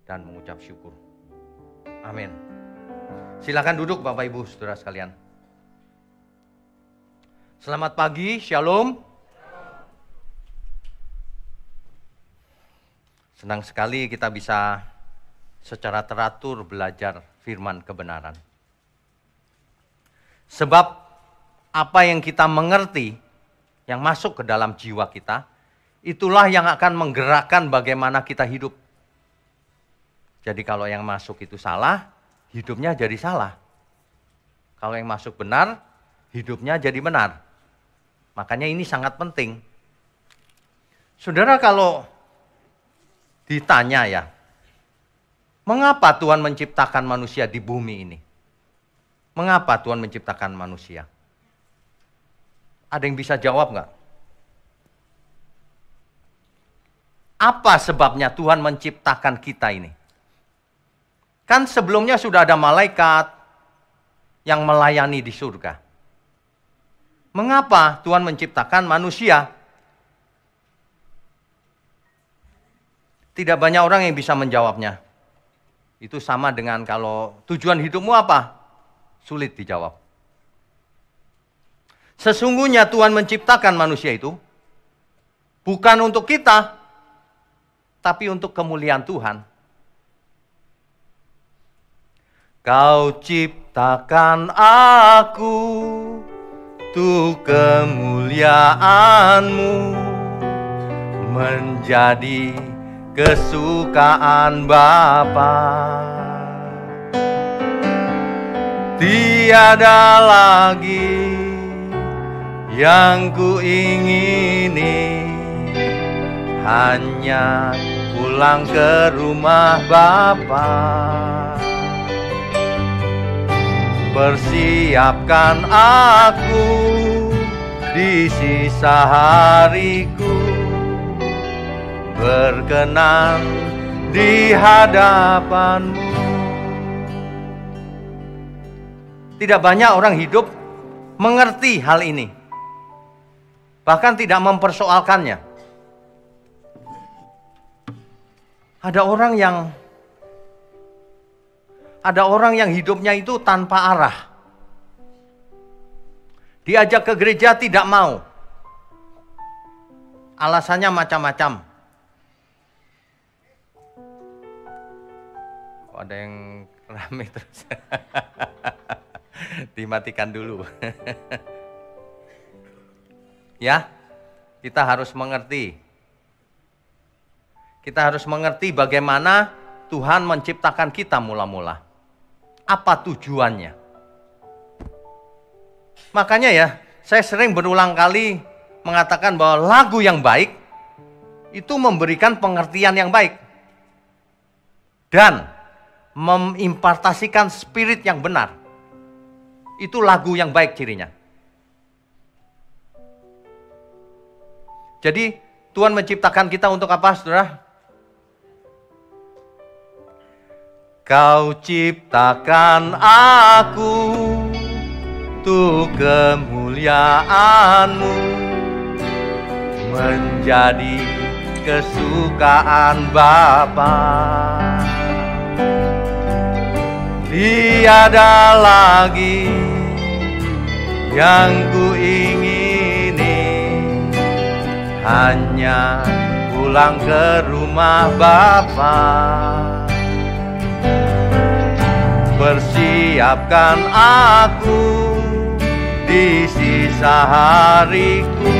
dan mengucap syukur. Amin. Silakan duduk Bapak Ibu Saudara sekalian. Selamat pagi, Shalom. Senang sekali kita bisa secara teratur belajar firman kebenaran. Sebab apa yang kita mengerti, yang masuk ke dalam jiwa kita, itulah yang akan menggerakkan bagaimana kita hidup. Jadi kalau yang masuk itu salah, hidupnya jadi salah. Kalau yang masuk benar, hidupnya jadi benar. Makanya ini sangat penting. Saudara, kalau ditanya ya, mengapa Tuhan menciptakan manusia di bumi ini? Mengapa Tuhan menciptakan manusia? Ada yang bisa jawab nggak? Apa sebabnya Tuhan menciptakan kita ini? Kan sebelumnya sudah ada malaikat yang melayani di surga. Mengapa Tuhan menciptakan manusia? Tidak banyak orang yang bisa menjawabnya. Itu sama dengan kalau tujuan hidupmu apa? Sulit dijawab. Sesungguhnya Tuhan menciptakan manusia itu bukan untuk kita, tapi untuk kemuliaan Tuhan. Kau ciptakan aku untuk kemuliaan-Mu, menjadi kesukaan Bapa. Tiada lagi yang ku ingini, hanya pulang ke rumah Bapa. Persiapkan aku di sisa hariku, berkenan di hadapan-Mu. Tidak banyak orang hidup mengerti hal ini, bahkan tidak mempersoalkannya. Ada orang yang hidupnya itu tanpa arah. Diajak ke gereja tidak mau. Alasannya macam-macam. Oh, ada yang rame terus. Dimatikan dulu. Ya, kita harus mengerti. Kita harus mengerti bagaimana Tuhan menciptakan kita mula-mula. Apa tujuannya? Makanya ya, saya sering berulang kali mengatakan bahwa lagu yang baik itu memberikan pengertian yang baik dan mengimpartasikan spirit yang benar. Itu lagu yang baik cirinya. Jadi Tuhan menciptakan kita untuk apa, saudara? Kau ciptakan aku untuk kemuliaan-Mu, menjadi kesukaan Bapa. Tiada lagi yang ku ingini, hanya pulang ke rumah Bapa. Persiapkan aku di sisa hariku,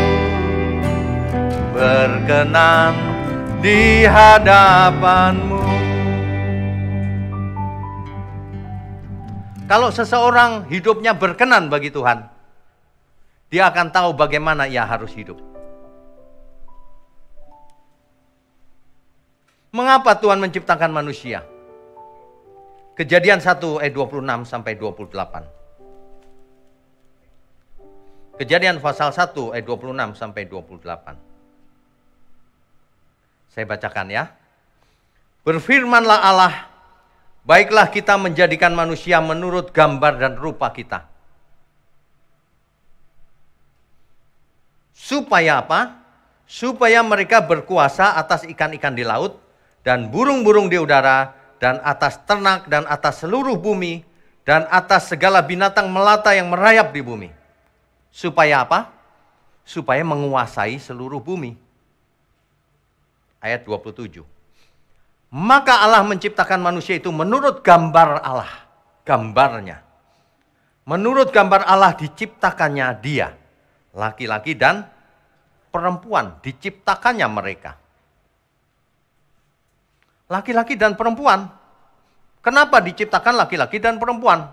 berkenan di hadapan-Mu. Kalau seseorang hidupnya berkenan bagi Tuhan, dia akan tahu bagaimana ia harus hidup. Mengapa Tuhan menciptakan manusia? Kejadian 1 ayat 26 sampai 28. Kejadian pasal 1 ayat 26 sampai 28. Saya bacakan ya. Berfirmanlah Allah, baiklah kita menjadikan manusia menurut gambar dan rupa kita. Supaya apa? Supaya mereka berkuasa atas ikan-ikan di laut dan burung-burung di udara dan atas ternak, dan atas seluruh bumi, dan atas segala binatang melata yang merayap di bumi. Supaya apa? Supaya menguasai seluruh bumi. Ayat 27. Maka Allah menciptakan manusia itu menurut gambar Allah. Gambarnya. Menurut gambar Allah diciptakannya dia. Laki-laki dan perempuan. Diciptakannya mereka. Laki-laki dan perempuan. Kenapa diciptakan laki-laki dan perempuan?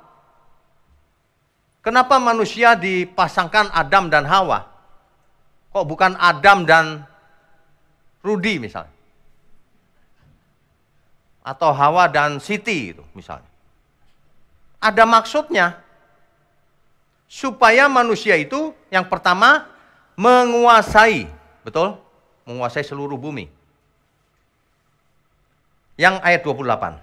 Kenapa manusia dipasangkan Adam dan Hawa? Kok bukan Adam dan Rudi misalnya? Atau Hawa dan Siti itu misalnya. Ada maksudnya. Supaya manusia itu yang pertama menguasai. Betul? Menguasai seluruh bumi. Yang ayat 28.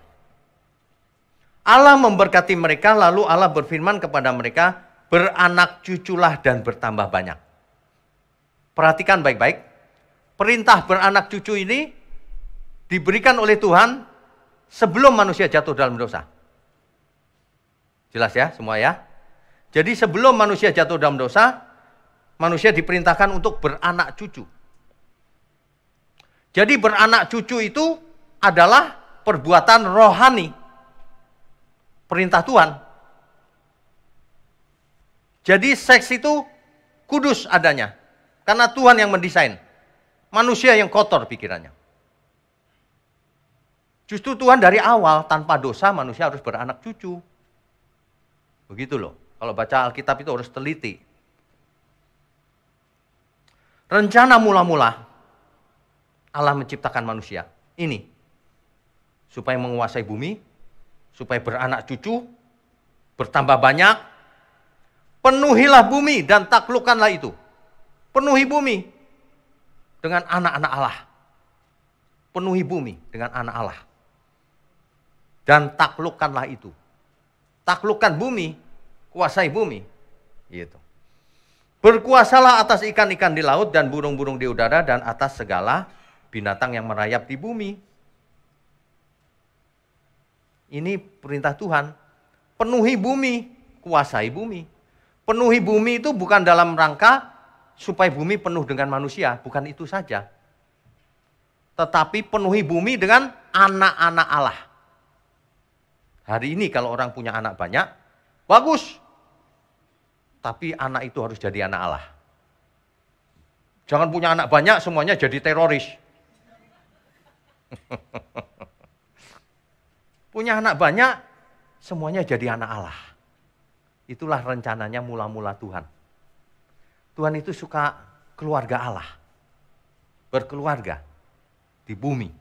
Allah memberkati mereka, lalu Allah berfirman kepada mereka, beranak cuculah dan bertambah banyak. Perhatikan baik-baik. Perintah beranak cucu ini diberikan oleh Tuhan sebelum manusia jatuh dalam dosa. Jelas ya semua ya? Jadi sebelum manusia jatuh dalam dosa, manusia diperintahkan untuk beranak cucu. Jadi beranak cucu itu adalah perbuatan rohani. Perintah Tuhan. Jadi seks itu kudus adanya. Karena Tuhan yang mendesain. Manusia yang kotor pikirannya. Justru Tuhan dari awal tanpa dosa manusia harus beranak cucu. Begitu loh. Kalau baca Alkitab itu harus teliti. Rencana mula-mula Allah menciptakan manusia. Ini. Supaya menguasai bumi, supaya beranak cucu, bertambah banyak, penuhilah bumi dan taklukkanlah itu. Penuhi bumi dengan anak-anak Allah. Penuhi bumi dengan anak Allah. Dan taklukkanlah itu. Taklukkan bumi, kuasai bumi. Gitu. Berkuasalah atas ikan-ikan di laut dan burung-burung di udara dan atas segala binatang yang merayap di bumi. Ini perintah Tuhan. Penuhi bumi, kuasai bumi. Penuhi bumi itu bukan dalam rangka supaya bumi penuh dengan manusia. Bukan itu saja. Tetapi penuhi bumi dengan anak-anak Allah. Hari ini kalau orang punya anak banyak, bagus. Tapi anak itu harus jadi anak Allah. Jangan punya anak banyak, semuanya jadi teroris. Punya anak banyak, semuanya jadi anak Allah. Itulah rencananya mula-mula Tuhan. Tuhan itu suka keluarga Allah. Berkeluarga di bumi.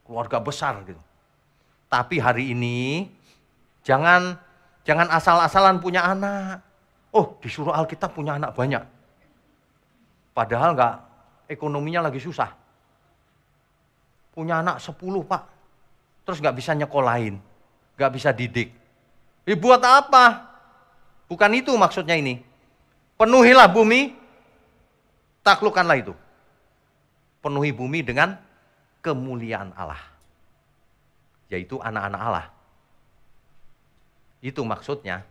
Keluarga besar gitu. Tapi hari ini, jangan asal-asalan punya anak. Oh, disuruh Alkitab punya anak banyak. Padahal enggak, ekonominya lagi susah. Punya anak 10 Pak. Terus nggak bisa nyekolahin, nggak bisa didik. Buat apa? Bukan itu maksudnya ini. Penuhilah bumi, taklukkanlah itu. Penuhi bumi dengan kemuliaan Allah. Yaitu anak-anak Allah. Itu maksudnya.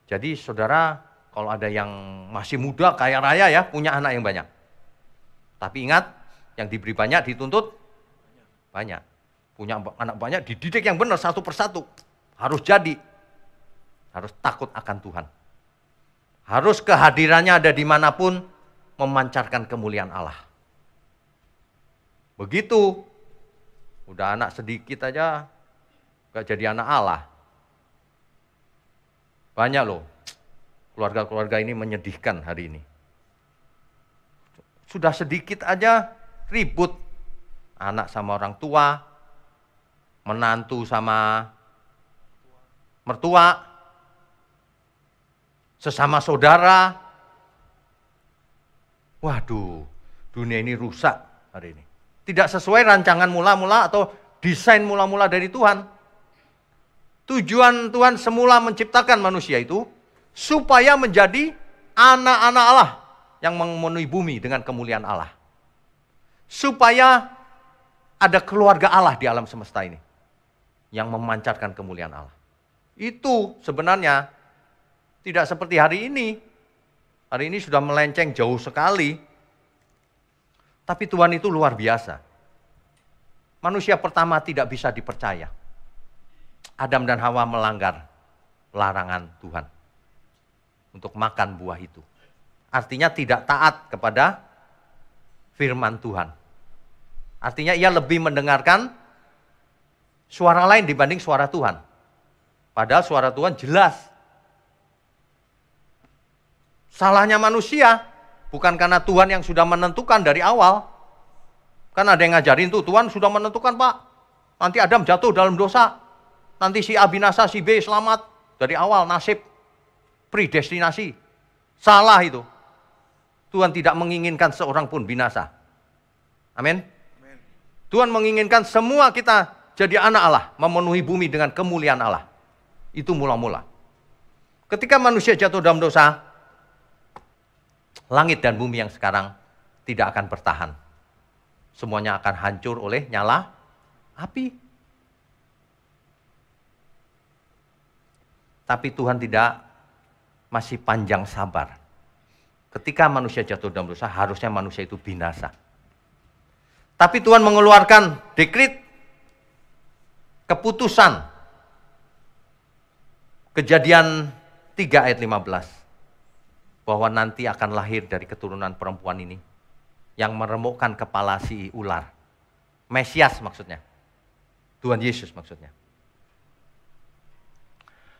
Jadi saudara, kalau ada yang masih muda, kaya raya ya, punya anak yang banyak. Tapi ingat, yang diberi banyak dituntut banyak. Punya anak banyak, dididik yang benar satu persatu. Harus jadi. Harus takut akan Tuhan. Harus kehadirannya ada dimanapun, memancarkan kemuliaan Allah. Begitu. Udah anak sedikit aja, gak jadi anak Allah. Banyak loh. Keluarga-keluarga ini menyedihkan hari ini. Sudah sedikit aja ribut. Anak sama orang tua, menantu sama mertua, sesama saudara. Waduh, dunia ini rusak hari ini. Tidak sesuai rancangan mula-mula atau desain mula-mula dari Tuhan. Tujuan Tuhan semula menciptakan manusia itu supaya menjadi anak-anak Allah yang memenuhi bumi dengan kemuliaan Allah. Supaya ada keluarga Allah di alam semesta ini. yang memancarkan kemuliaan Allah. Itu sebenarnya tidak seperti hari ini. Hari ini sudah melenceng jauh sekali. Tapi Tuhan itu luar biasa. Manusia pertama tidak bisa dipercaya. Adam dan Hawa melanggar larangan Tuhan untuk makan buah itu. Artinya tidak taat kepada firman Tuhan. Artinya ia lebih mendengarkan suara lain dibanding suara Tuhan. Padahal suara Tuhan jelas. Salahnya manusia bukan karena Tuhan yang sudah menentukan dari awal. Kan ada yang ngajarin tuh, Tuhan sudah menentukan Pak. Nanti Adam jatuh dalam dosa. Nanti si A binasa, si B selamat. Dari awal nasib, predestinasi. Salah itu. Tuhan tidak menginginkan seorang pun binasa. Amin. Tuhan menginginkan semua kita jadi anak Allah, memenuhi bumi dengan kemuliaan Allah. Itu mula-mula. Ketika manusia jatuh dalam dosa, langit dan bumi yang sekarang tidak akan bertahan. Semuanya akan hancur oleh nyala api. Tapi Tuhan tidak masih panjang sabar. Ketika manusia jatuh dalam dosa, harusnya manusia itu binasa. Tapi Tuhan mengeluarkan dekret, keputusan. Kejadian 3 ayat 15. Bahwa nanti akan lahir dari keturunan perempuan ini yang meremukkan kepala si ular. Mesias maksudnya. Tuhan Yesus maksudnya.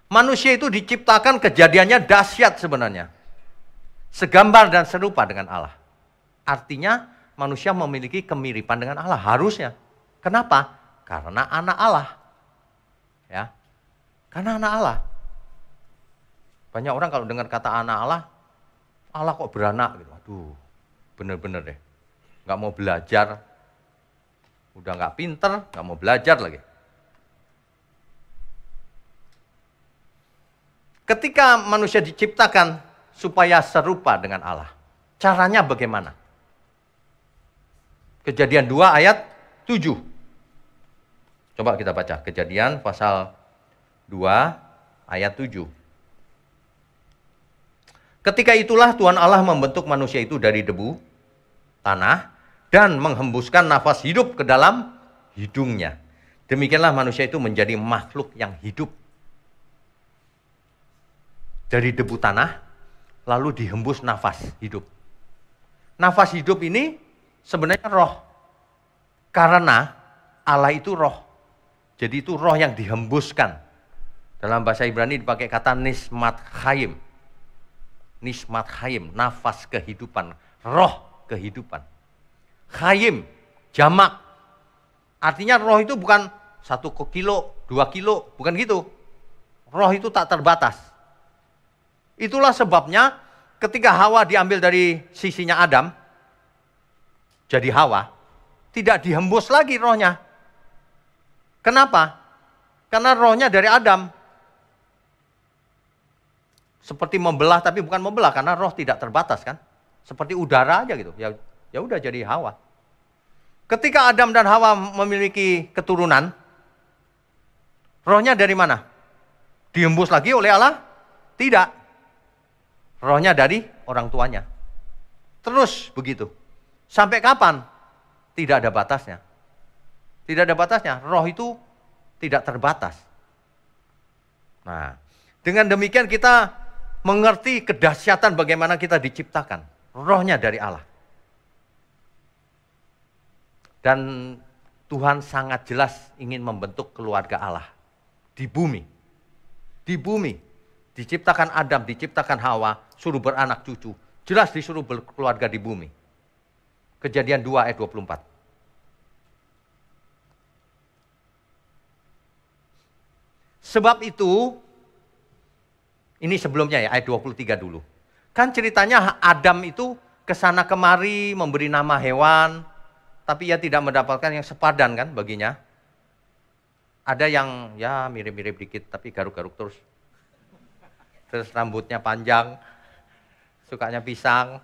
Manusia itu diciptakan kejadiannya dahsyat sebenarnya. Segambar dan serupa dengan Allah. Artinya manusia memiliki kemiripan dengan Allah. Harusnya. Kenapa? Karena anak Allah. Ya. Karena anak Allah. Banyak orang kalau dengar kata anak Allah, Allah kok beranak gitu. Aduh, bener-bener deh. Nggak mau belajar, udah nggak pinter, nggak mau belajar lagi. Ketika manusia diciptakan supaya serupa dengan Allah, caranya bagaimana? Kejadian 2 ayat 7. Coba kita baca, Kejadian pasal 2 ayat 7. Ketika itulah Tuhan Allah membentuk manusia itu dari debu, tanah, dan menghembuskan nafas hidup ke dalam hidungnya. Demikianlah manusia itu menjadi makhluk yang hidup. Dari debu tanah, lalu dihembus nafas hidup. Nafas hidup ini sebenarnya roh. Karena Allah itu roh. Jadi itu roh yang dihembuskan. Dalam bahasa Ibrani dipakai kata nismat chayim. Nismat chayim, nafas kehidupan, roh kehidupan. Chayim, jamak. Artinya roh itu bukan 1 kilo, 2 kilo, bukan gitu. Roh itu tak terbatas. Itulah sebabnya ketika Hawa diambil dari sisinya Adam, jadi Hawa, tidak dihembus lagi rohnya. Kenapa? Karena rohnya dari Adam. Seperti membelah, tapi bukan membelah, karena roh tidak terbatas kan. Seperti udara aja gitu. Ya udah jadi Hawa. Ketika Adam dan Hawa memiliki keturunan, rohnya dari mana? Dihembus lagi oleh Allah? Tidak. Rohnya dari orang tuanya. Terus begitu. Sampai kapan? Tidak ada batasnya. Tidak ada batasnya. Roh itu tidak terbatas. Nah, dengan demikian kita mengerti kedahsyatan bagaimana kita diciptakan. Rohnya dari Allah. Dan Tuhan sangat jelas ingin membentuk keluarga Allah di bumi. Di bumi. Diciptakan Adam, diciptakan Hawa, suruh beranak cucu. Jelas disuruh berkeluarga di bumi. Kejadian 2 ayat 24. Sebab itu, ini sebelumnya ya, ayat 23 dulu. Kan ceritanya Adam itu kesana kemari memberi nama hewan, tapi ia tidak mendapatkan yang sepadan kan baginya. Ada yang ya mirip-mirip dikit, tapi garuk-garuk terus. Terus rambutnya panjang, sukanya pisang.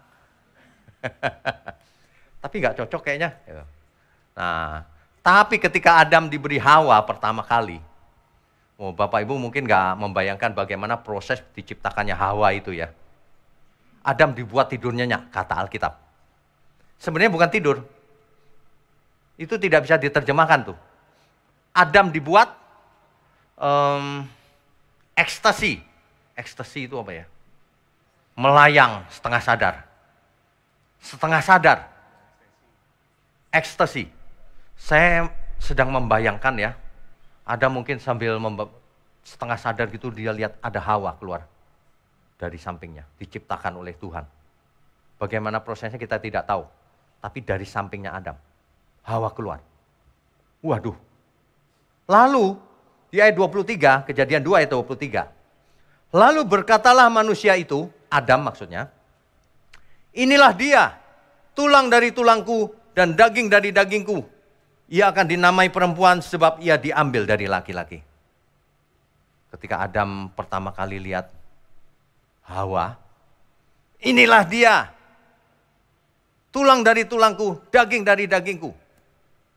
Tapi nggak cocok kayaknya. Nah, tapi ketika Adam diberi Hawa pertama kali, Oh, Bapak Ibu mungkin nggak membayangkan bagaimana proses diciptakannya Hawa itu ya. Adam dibuat tidurnya nyenyak, kata Alkitab. Sebenarnya bukan tidur. Itu tidak bisa diterjemahkan tuh. Adam dibuat ekstasi. Ekstasi itu apa ya? Melayang setengah sadar. Setengah sadar. Ekstasi. Saya sedang membayangkan ya. Ada mungkin sambil setengah sadar gitu dia lihat ada Hawa keluar dari sampingnya. Diciptakan oleh Tuhan. Bagaimana prosesnya kita tidak tahu. Tapi dari sampingnya Adam. Hawa keluar. Waduh. Lalu di ayat 23, Kejadian 2 ayat 23. Lalu berkatalah manusia itu, Adam maksudnya, inilah dia, tulang dari tulangku dan daging dari dagingku. Ia akan dinamai perempuan sebab ia diambil dari laki-laki. Ketika Adam pertama kali lihat Hawa, inilah dia, tulang dari tulangku, daging dari dagingku.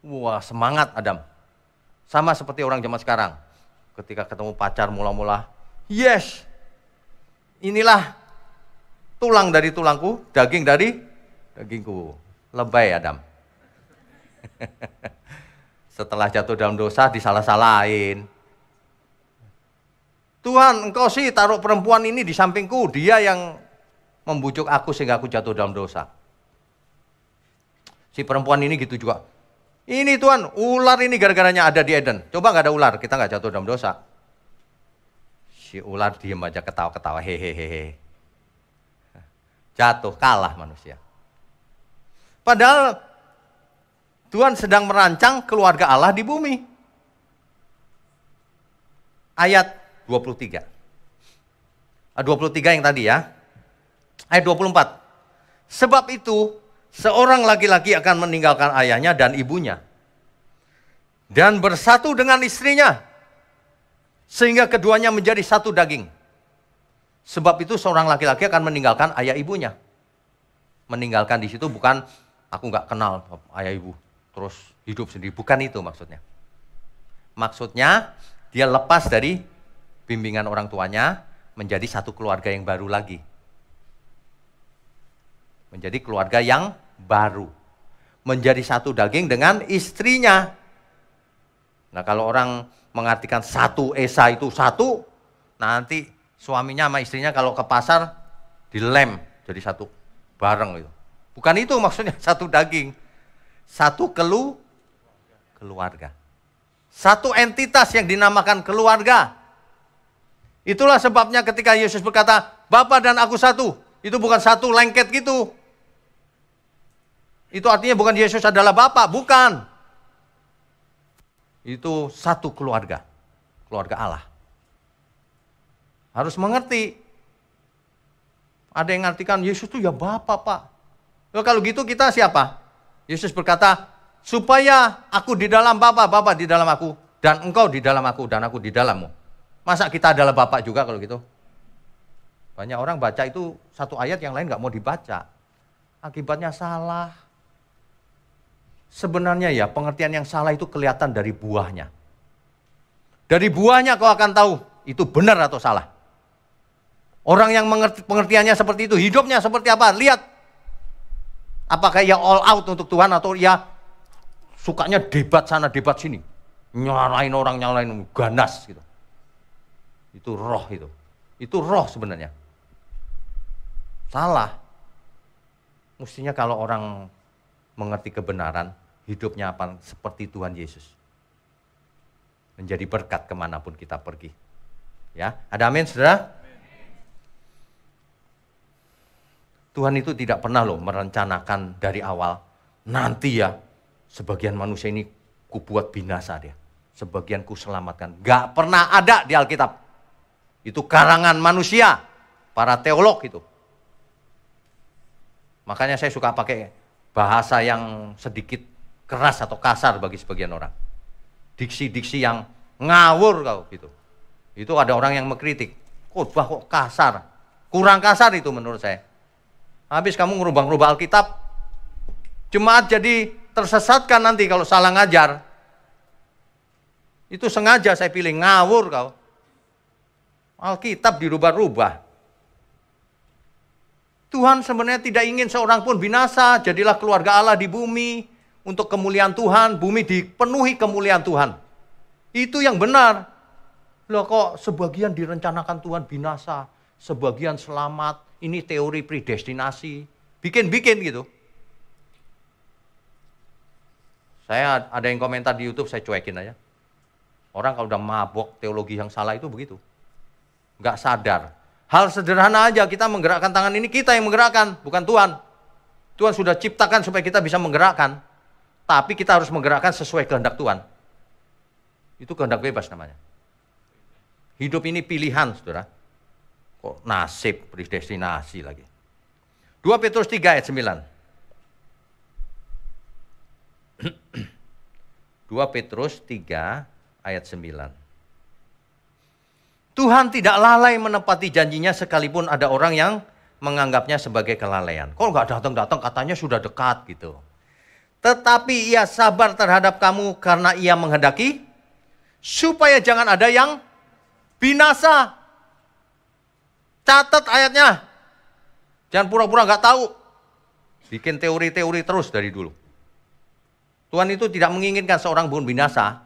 Wah, semangat Adam. Sama seperti orang zaman sekarang. Ketika ketemu pacar mula-mula, yes, inilah tulang dari tulangku, daging dari dagingku. Lebay Adam. Setelah jatuh dalam dosa disalah-salahin. Tuhan, engkau sih taruh perempuan ini di sampingku. Dia yang membujuk aku sehingga aku jatuh dalam dosa. Si perempuan ini gitu juga. Ini Tuhan, ular ini gara-garanya ada di Eden. Coba nggak ada ular, kita nggak jatuh dalam dosa. Si ular diem aja ketawa-ketawa, hehehe. Jatuh, kalah manusia. Padahal Tuhan sedang merancang keluarga Allah di bumi. Ayat 23. 23 yang tadi ya. Ayat 24. Sebab itu, seorang laki-laki akan meninggalkan ayahnya dan ibunya. Dan bersatu dengan istrinya. Sehingga keduanya menjadi satu daging. Sebab itu seorang laki-laki akan meninggalkan ayah ibunya. Meninggalkan di situ bukan aku nggak kenal ayah ibu. Terus hidup sendiri. Bukan itu maksudnya. Maksudnya dia lepas dari bimbingan orang tuanya. Menjadi satu keluarga yang baru lagi. Menjadi keluarga yang baru. Menjadi satu daging dengan istrinya. Nah kalau orang mengartikan satu esa itu satu, nanti suaminya sama istrinya kalau ke pasar dilem jadi satu bareng itu. Bukan itu maksudnya satu daging. Satu keluarga. Satu entitas yang dinamakan keluarga. Itulah sebabnya ketika Yesus berkata, Bapa dan aku satu. Itu bukan satu lengket gitu. Itu artinya bukan Yesus adalah Bapa, bukan. Itu satu keluarga. Keluarga Allah. Harus mengerti. Ada yang ngartikan Yesus itu ya Bapa, Pak. Loh, kalau gitu kita siapa? Yesus berkata, supaya aku di dalam Bapa, Bapa di dalam aku, dan engkau di dalam aku, dan aku di dalammu. Masa kita adalah Bapa juga kalau gitu? Banyak orang baca itu satu ayat yang lain nggak mau dibaca. Akibatnya salah. Sebenarnya ya pengertian yang salah itu kelihatan dari buahnya. Dari buahnya kau akan tahu itu benar atau salah. Orang yang pengertiannya seperti itu, hidupnya seperti apa? Lihat. Apakah ia all out untuk Tuhan atau ia sukanya debat sana, debat sini. Nyalain orang, nyalain ganas gitu. Itu roh itu. Itu roh sebenarnya. Salah. Mestinya kalau orang mengerti kebenaran, hidupnya apa seperti Tuhan Yesus. Menjadi berkat kemanapun kita pergi. Ya, ada amin saudara? Tuhan itu tidak pernah loh merencanakan dari awal. Nanti ya, sebagian manusia ini kubuat binasa dia. Sebagian ku selamatkan. Gak pernah ada di Alkitab. Itu karangan manusia. Para teolog itu. Makanya saya suka pakai bahasa yang sedikit keras atau kasar bagi sebagian orang. Diksi-diksi yang ngawur kau gitu. Itu ada orang yang mengkritik. Khotbah kok kasar. Kurang kasar itu menurut saya. Habis kamu ngerubah-ngerubah Alkitab. Jemaat jadi tersesatkan nanti kalau salah ngajar. Itu sengaja saya pilih, ngawur kau. Alkitab dirubah-rubah. Tuhan sebenarnya tidak ingin seorang pun binasa, jadilah keluarga Allah di bumi, untuk kemuliaan Tuhan, bumi dipenuhi kemuliaan Tuhan. Itu yang benar. Loh kok sebagian direncanakan Tuhan binasa, sebagian selamat, ini teori predestinasi. Bikin-bikin gitu. Saya ada yang komentar di YouTube, saya cuekin aja. Orang kalau udah mabok teologi yang salah itu begitu. Nggak sadar. Hal sederhana aja, kita menggerakkan tangan ini, kita yang menggerakkan, bukan Tuhan. Tuhan sudah ciptakan supaya kita bisa menggerakkan. Tapi kita harus menggerakkan sesuai kehendak Tuhan. Itu kehendak bebas namanya. Hidup ini pilihan, saudara. Kok nasib, predestinasi lagi. 2 Petrus 3 ayat 9. 2 Petrus 3 ayat 9. Tuhan tidak lalai menepati janjinya sekalipun ada orang yang menganggapnya sebagai kelalaian. Kok nggak datang-datang katanya sudah dekat gitu. Tetapi ia sabar terhadap kamu karena ia menghendaki supaya jangan ada yang binasa. Catat ayatnya. Jangan pura-pura nggak tahu. Bikin teori-teori terus dari dulu. Tuhan itu tidak menginginkan seorang pun binasa.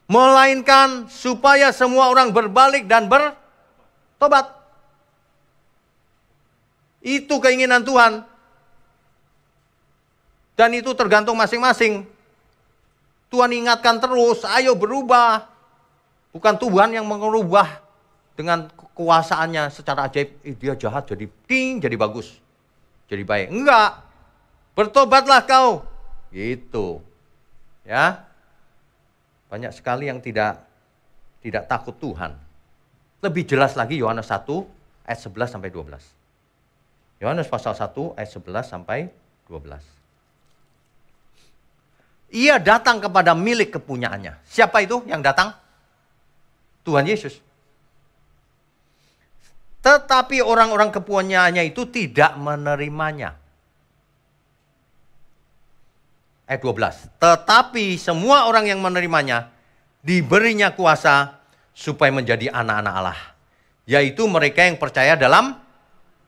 Melainkan supaya semua orang berbalik dan bertobat. Itu keinginan Tuhan. Dan itu tergantung masing-masing. Tuhan ingatkan terus, ayo berubah. Bukan Tuhan yang mengubah dengan kekuasaannya secara ajaib. Dia jahat jadi ting, jadi bagus. Jadi baik. Enggak. Bertobatlah kau. Gitu. Ya. Banyak sekali yang tidak takut Tuhan. Lebih jelas lagi Yohanes 1 ayat 11 sampai 12. Yohanes pasal 1 ayat 11 sampai 12. Ia datang kepada milik kepunyaannya. Siapa itu yang datang? Tuhan Yesus. Tetapi orang-orang kepunyaannya itu tidak menerimanya. Ayat 12. Tetapi semua orang yang menerimanya diberinya kuasa supaya menjadi anak-anak Allah. Yaitu mereka yang percaya dalam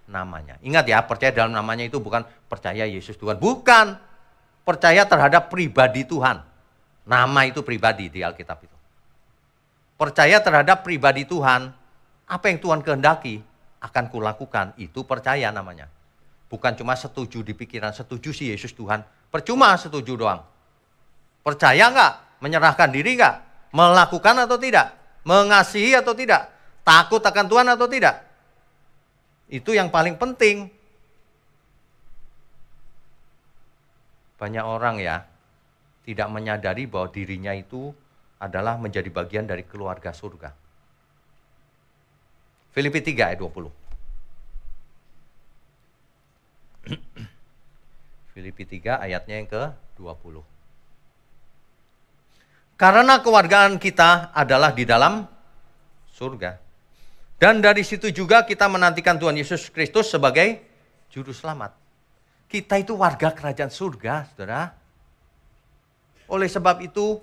namanya. Ingat ya, percaya dalam namanya itu bukan percaya Yesus Tuhan. Bukan. Percaya terhadap pribadi Tuhan. Nama itu pribadi di Alkitab itu. Percaya terhadap pribadi Tuhan. Apa yang Tuhan kehendaki akan kulakukan. Itu percaya namanya. Bukan cuma setuju di pikiran, setuju sih Yesus Tuhan. Percuma setuju doang. Percaya nggak? Menyerahkan diri nggak? Melakukan atau tidak? Mengasihi atau tidak? Takut akan Tuhan atau tidak? Itu yang paling penting. Banyak orang ya, tidak menyadari bahwa dirinya itu adalah menjadi bagian dari keluarga surga. Filipi 3 ayat 20. Filipi 3 ayatnya yang ke-20. Karena kewargaan kita adalah di dalam surga. Dan dari situ juga kita menantikan Tuhan Yesus Kristus sebagai juru selamat. Kita itu warga kerajaan surga, saudara. Oleh sebab itu,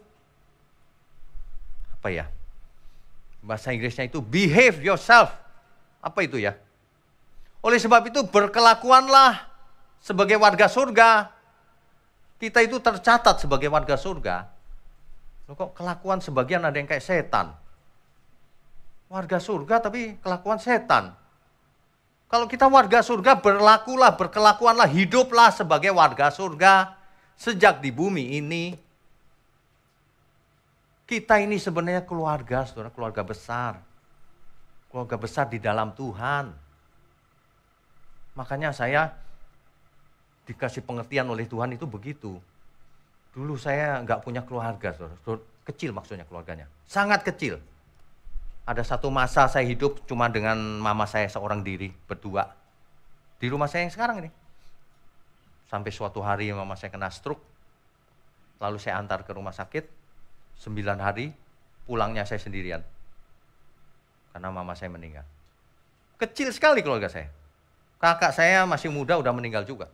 apa ya? Bahasa Inggrisnya itu behave yourself. Apa itu ya? Oleh sebab itu berkelakuanlah sebagai warga surga. Kita itu tercatat sebagai warga surga. Loh, kok kelakuan sebagian ada yang kayak setan? Warga surga tapi kelakuan setan. Kalau kita warga surga, berlakulah, berkelakuanlah, hiduplah sebagai warga surga sejak di bumi ini. Kita ini sebenarnya keluarga, saudara, keluarga besar. Keluarga besar di dalam Tuhan. Makanya saya dikasih pengertian oleh Tuhan itu begitu. Dulu saya nggak punya keluarga, saudara. Kecil maksudnya keluarganya. Sangat kecil. Ada satu masa saya hidup cuma dengan mama saya seorang diri, berdua. Di rumah saya yang sekarang ini. Sampai suatu hari mama saya kena stroke. Lalu saya antar ke rumah sakit. 9 hari, pulangnya saya sendirian. Karena mama saya meninggal. Kecil sekali keluarga saya. Kakak saya masih muda udah meninggal juga.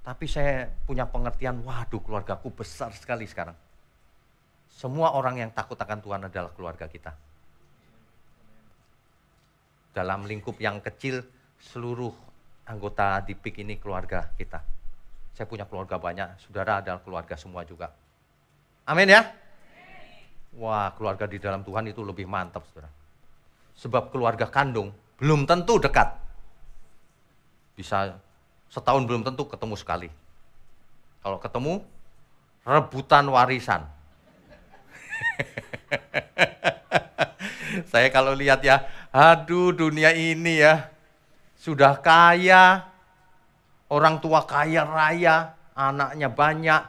Tapi saya punya pengertian, waduh keluargaku besar sekali sekarang. Semua orang yang takut akan Tuhan adalah keluarga kita. Dalam lingkup yang kecil, seluruh anggota di PIK ini keluarga kita. Saya punya keluarga banyak, saudara adalah keluarga semua juga. Amin ya? Wah, keluarga di dalam Tuhan itu lebih mantap, saudara. Sebab keluarga kandung belum tentu dekat. Bisa setahun belum tentu ketemu sekali. Kalau ketemu, rebutan warisan. Saya kalau lihat ya, aduh dunia ini ya, sudah kaya, orang tua kaya raya, anaknya banyak,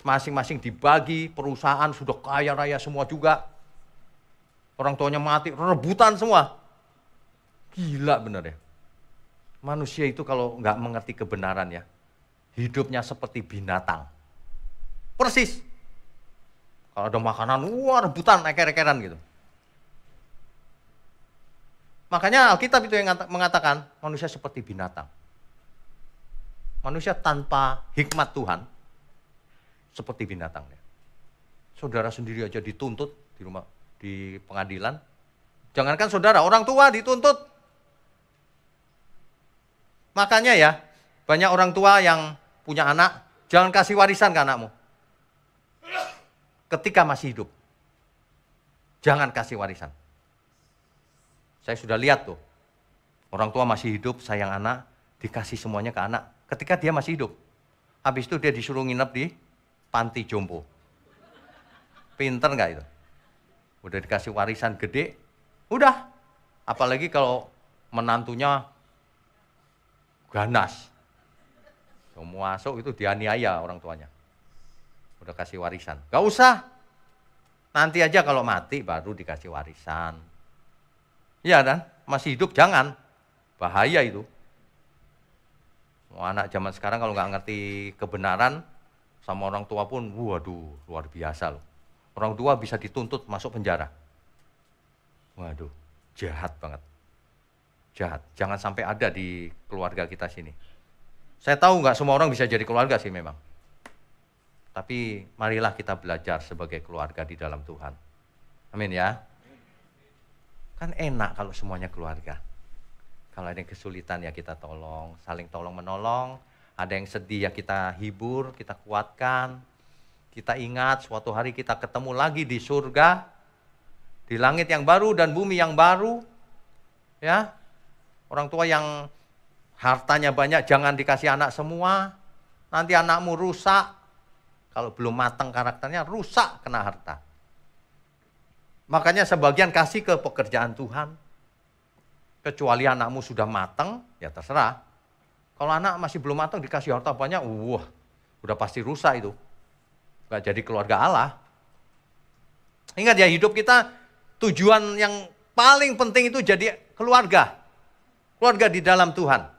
masing-masing dibagi, perusahaan sudah kaya raya semua juga. Orang tuanya mati, rebutan semua. Gila bener ya. Manusia itu kalau nggak mengerti kebenaran ya, hidupnya seperti binatang. Persis. Kalau ada makanan, wah rebutan, eker-ekeran gitu. Makanya Alkitab itu yang mengatakan manusia seperti binatang. Manusia tanpa hikmat Tuhan seperti binatang. Saudara sendiri aja dituntut di rumah, di pengadilan. Jangankan saudara, orang tua dituntut. Makanya ya, banyak orang tua yang punya anak, jangan kasih warisan ke anakmu. Ketika masih hidup. Jangan kasih warisan. Saya sudah lihat tuh, orang tua masih hidup, sayang anak, dikasih semuanya ke anak. Ketika dia masih hidup. Habis itu dia disuruh nginep di panti jompo. Pinter nggak itu? Udah dikasih warisan gede, udah. Apalagi kalau menantunya ganas. Mau masuk itu dianiaya orang tuanya. Udah kasih warisan. Gak usah. Nanti aja kalau mati baru dikasih warisan. Iya kan? Masih hidup jangan. Bahaya itu. Anak zaman sekarang kalau nggak ngerti kebenaran sama orang tua pun, waduh, luar biasa loh. Orang tua bisa dituntut masuk penjara. Waduh, jahat banget. Jahat. Jangan sampai ada di keluarga kita sini. Saya tahu nggak semua orang bisa jadi keluarga sih memang. Tapi marilah kita belajar sebagai keluarga di dalam Tuhan. Amin ya. Kan enak kalau semuanya keluarga. Kalau ada yang kesulitan ya kita tolong, saling tolong menolong. Ada yang sedih ya kita hibur, kita kuatkan. Kita ingat suatu hari kita ketemu lagi di surga. Di langit yang baru dan bumi yang baru. Ya. Orang tua yang hartanya banyak jangan dikasih anak semua. Nanti anakmu rusak. Kalau belum matang karakternya rusak kena harta. Makanya sebagian kasih ke pekerjaan Tuhan. Kecuali anakmu sudah matang, ya terserah. Kalau anak masih belum matang dikasih harta banyak, wah, udah pasti rusak itu. Gak jadi keluarga Allah. Ingat ya, hidup kita tujuan yang paling penting itu jadi keluarga. Keluarga di dalam Tuhan.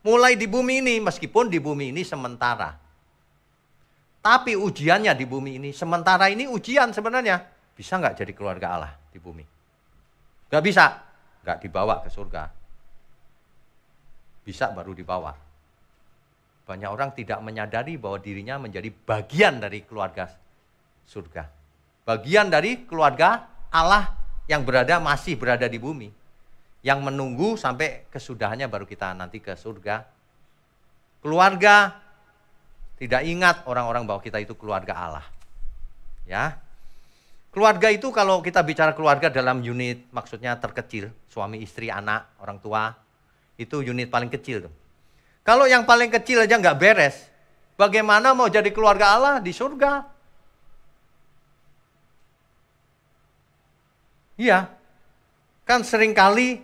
Mulai di bumi ini, meskipun di bumi ini sementara. Tapi ujiannya di bumi ini, sementara ini ujian sebenarnya. Bisa nggak jadi keluarga Allah di bumi? Nggak bisa. Nggak dibawa ke surga. Bisa baru dibawa. Banyak orang tidak menyadari bahwa dirinya menjadi bagian dari keluarga surga. Bagian dari keluarga Allah yang masih berada di bumi. Yang menunggu sampai kesudahannya baru kita nanti ke surga. Keluarga tidak ingat orang-orang bahwa kita itu keluarga Allah. Ya. Keluarga itu kalau kita bicara keluarga dalam unit maksudnya terkecil, suami, istri, anak, orang tua, itu unit paling kecil tuh. Kalau yang paling kecil aja nggak beres, bagaimana mau jadi keluarga Allah di surga? Iya, kan seringkali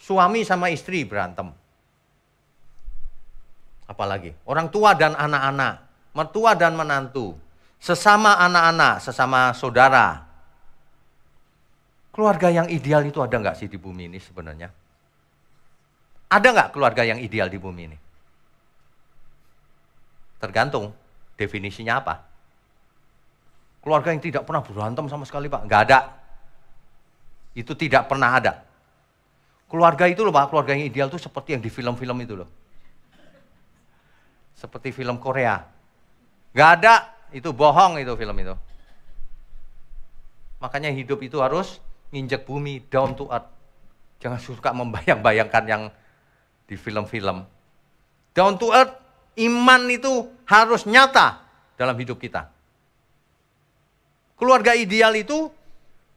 suami sama istri berantem. Apalagi orang tua dan anak-anak, mertua dan menantu. Sesama anak-anak, sesama saudara. Keluarga yang ideal itu ada nggak sih di bumi ini sebenarnya? Ada nggak keluarga yang ideal di bumi ini? Tergantung definisinya apa. Keluarga yang tidak pernah berantem sama sekali Pak, nggak ada. Itu tidak pernah ada. Keluarga itu loh Pak, keluarga yang ideal itu seperti yang di film-film itu loh. Seperti film Korea. Nggak ada. Itu bohong itu film itu. Makanya hidup itu harus nginjek bumi, down to earth. Jangan suka membayang-bayangkan yang di film-film. Down to earth, iman itu harus nyata dalam hidup kita. Keluarga ideal itu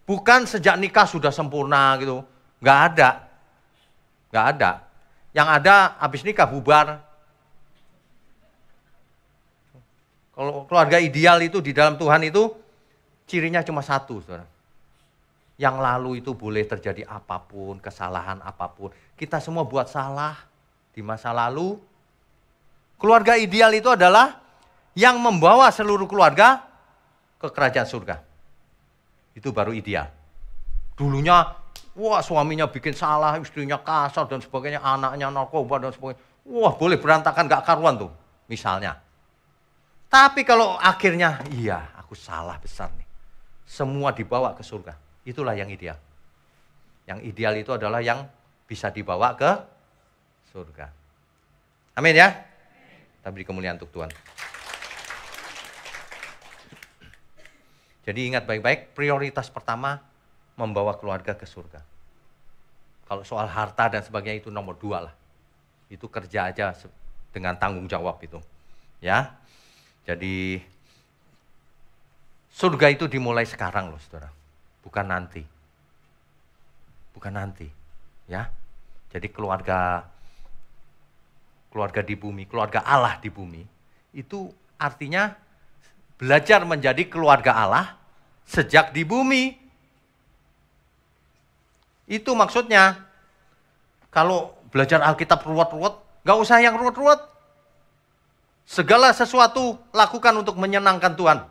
bukan sejak nikah sudah sempurna gitu. Nggak ada. Nggak ada. Yang ada habis nikah bubar. Kalau keluarga ideal itu di dalam Tuhan itu cirinya cuma satu, saudara. Yang lalu itu boleh terjadi apapun, kesalahan apapun. Kita semua buat salah di masa lalu. Keluarga ideal itu adalah yang membawa seluruh keluarga ke kerajaan surga. Itu baru ideal. Dulunya, wah suaminya bikin salah, istrinya kasar dan sebagainya, anaknya narkoba dan sebagainya. Wah boleh berantakan gak karuan tuh, misalnya. Tapi kalau akhirnya, iya aku salah besar nih. Semua dibawa ke surga. Itulah yang ideal. Yang ideal itu adalah yang bisa dibawa ke surga. Amin ya. Kita beri kemuliaan untuk Tuhan. Jadi ingat baik-baik, prioritas pertama membawa keluarga ke surga. Kalau soal harta dan sebagainya itu nomor 2 lah. Itu kerja aja dengan tanggung jawab itu. Ya. Jadi surga itu dimulai sekarang loh saudara. Bukan nanti. Bukan nanti. Ya. Jadi keluarga di bumi, keluarga Allah di bumi, itu artinya belajar menjadi keluarga Allah sejak di bumi. Itu maksudnya. Kalau belajar Alkitab ruwet-ruwet, gak usah yang ruwet-ruwet. Segala sesuatu lakukan untuk menyenangkan Tuhan.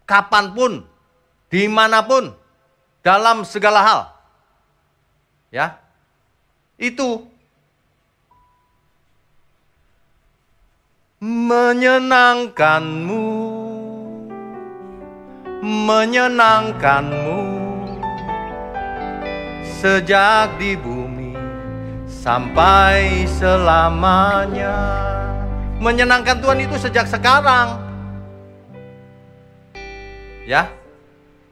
Kapanpun, dimanapun, dalam segala hal. Ya, itu menyenangkanmu, sejak di bumi sampai selamanya. Menyenangkan Tuhan itu sejak sekarang. Ya,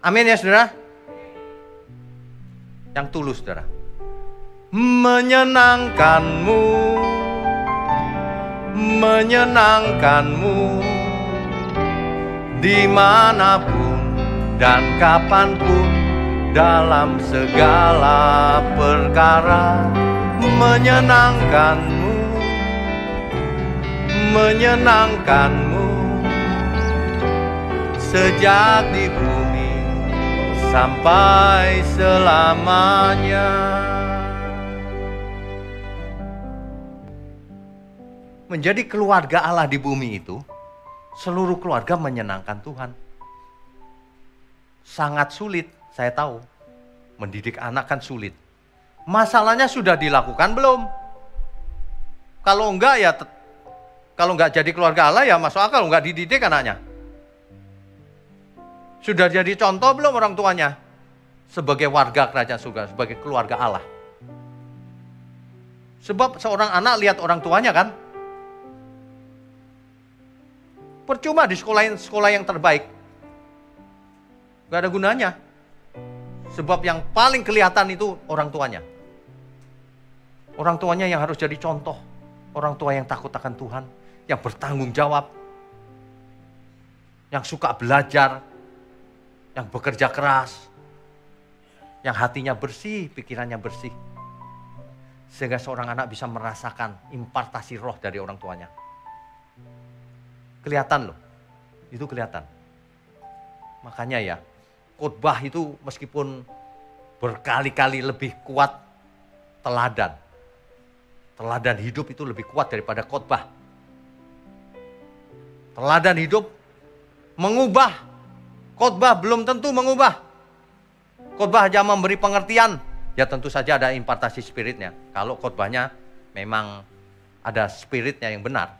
amin ya saudara. Yang tulus saudara. Menyenangkanmu dimanapun dan kapanpun dalam segala perkara. Menyenangkanmu sejak di bumi sampai selamanya. Menjadi keluarga Allah di bumi itu, seluruh keluarga menyenangkan Tuhan. Sangat sulit, saya tahu. Mendidik anak kan sulit. Masalahnya sudah dilakukan belum? Kalau enggak ya, kalau enggak jadi keluarga Allah ya masuk akal, enggak dididik anaknya. Sudah jadi contoh belum orang tuanya? Sebagai warga kerajaan surga, sebagai keluarga Allah. Sebab seorang anak lihat orang tuanya kan, percuma di sekolah yang terbaik. Gak ada gunanya. Sebab yang paling kelihatan itu orang tuanya. Orang tuanya yang harus jadi contoh. Orang tua yang takut akan Tuhan. Yang bertanggung jawab. Yang suka belajar. Yang bekerja keras. Yang hatinya bersih, pikirannya bersih. Sehingga seorang anak bisa merasakan impartasi roh dari orang tuanya. Kelihatan loh, itu kelihatan. Makanya ya, khotbah itu meskipun berkali-kali lebih kuat teladan. Teladan hidup itu lebih kuat daripada khotbah. Teladan hidup mengubah, khotbah belum tentu mengubah. Khotbah hanya memberi pengertian, ya tentu saja ada impartasi spiritnya. Kalau khotbahnya memang ada spiritnya yang benar.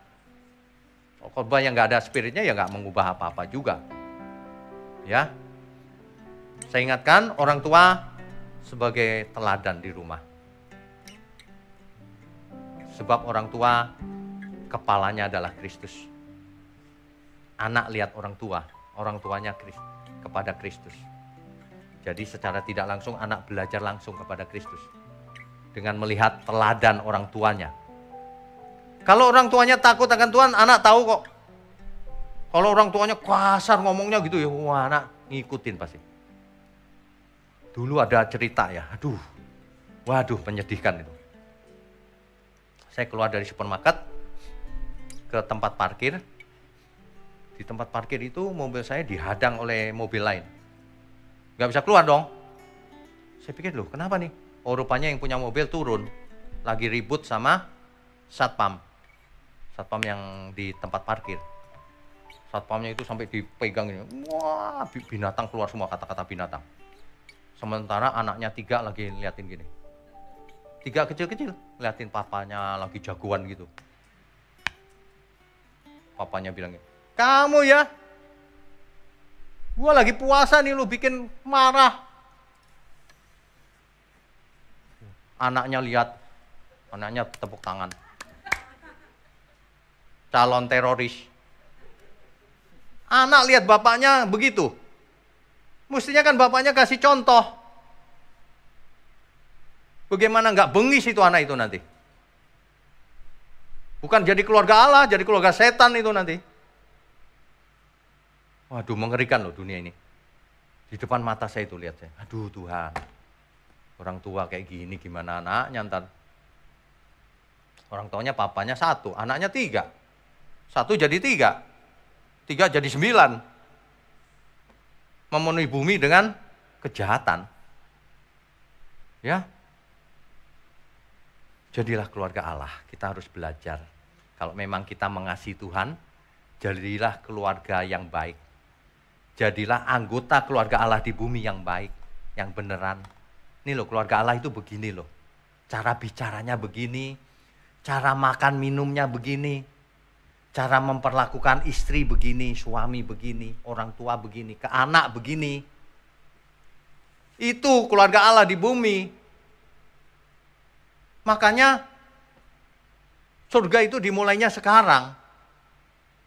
Khotbah yang nggak ada spiritnya ya nggak mengubah apa-apa juga. Ya, saya ingatkan orang tua sebagai teladan di rumah. Sebab orang tua kepalanya adalah Kristus. Anak lihat orang tua orang tuanya kepada Kristus. Jadi secara tidak langsung anak belajar langsung kepada Kristus. Dengan melihat teladan orang tuanya. Kalau orang tuanya takut akan Tuhan, anak tahu kok. Kalau orang tuanya kasar ngomongnya gitu ya, wah anak ngikutin pasti. Dulu ada cerita ya, waduh menyedihkan itu. Saya keluar dari supermarket ke tempat parkir. Di tempat parkir itu mobil saya dihadang oleh mobil lain. Gak bisa keluar dong. Saya pikir loh kenapa nih? Oh rupanya yang punya mobil turun. Lagi ribut sama satpam. Satpam yang di tempat parkir. Satpamnya itu sampai dipegang ini. Wah binatang keluar semua, kata-kata binatang. Sementara anaknya 3 lagi liatin gini. 3 kecil-kecil liatin papanya lagi jagoan gitu. Papanya bilang, kamu ya, gua lagi puasa nih lu bikin marah. Anaknya lihat, anaknya tepuk tangan. Calon teroris. Anak lihat bapaknya begitu. Mestinya kan bapaknya kasih contoh. Bagaimana nggak bengis itu anak itu nanti. Bukan jadi keluarga Allah, jadi keluarga setan itu nanti. Waduh mengerikan loh dunia ini. Di depan mata saya itu lihat saya. Aduh Tuhan. Orang tua kayak gini gimana anaknya ntar. Orang tuanya papanya 1, anaknya 3. 1 jadi 3. 3 jadi 9. Memenuhi bumi dengan kejahatan. Ya. Jadilah keluarga Allah. Kita harus belajar. Kalau memang kita mengasihi Tuhan, jadilah keluarga yang baik. Jadilah anggota keluarga Allah di bumi yang baik, yang beneran. Ini loh keluarga Allah itu begini loh. Cara bicaranya begini, cara makan minumnya begini, cara memperlakukan istri begini, suami begini, orang tua begini, ke anak begini. Itu keluarga Allah di bumi. Makanya surga itu dimulainya sekarang.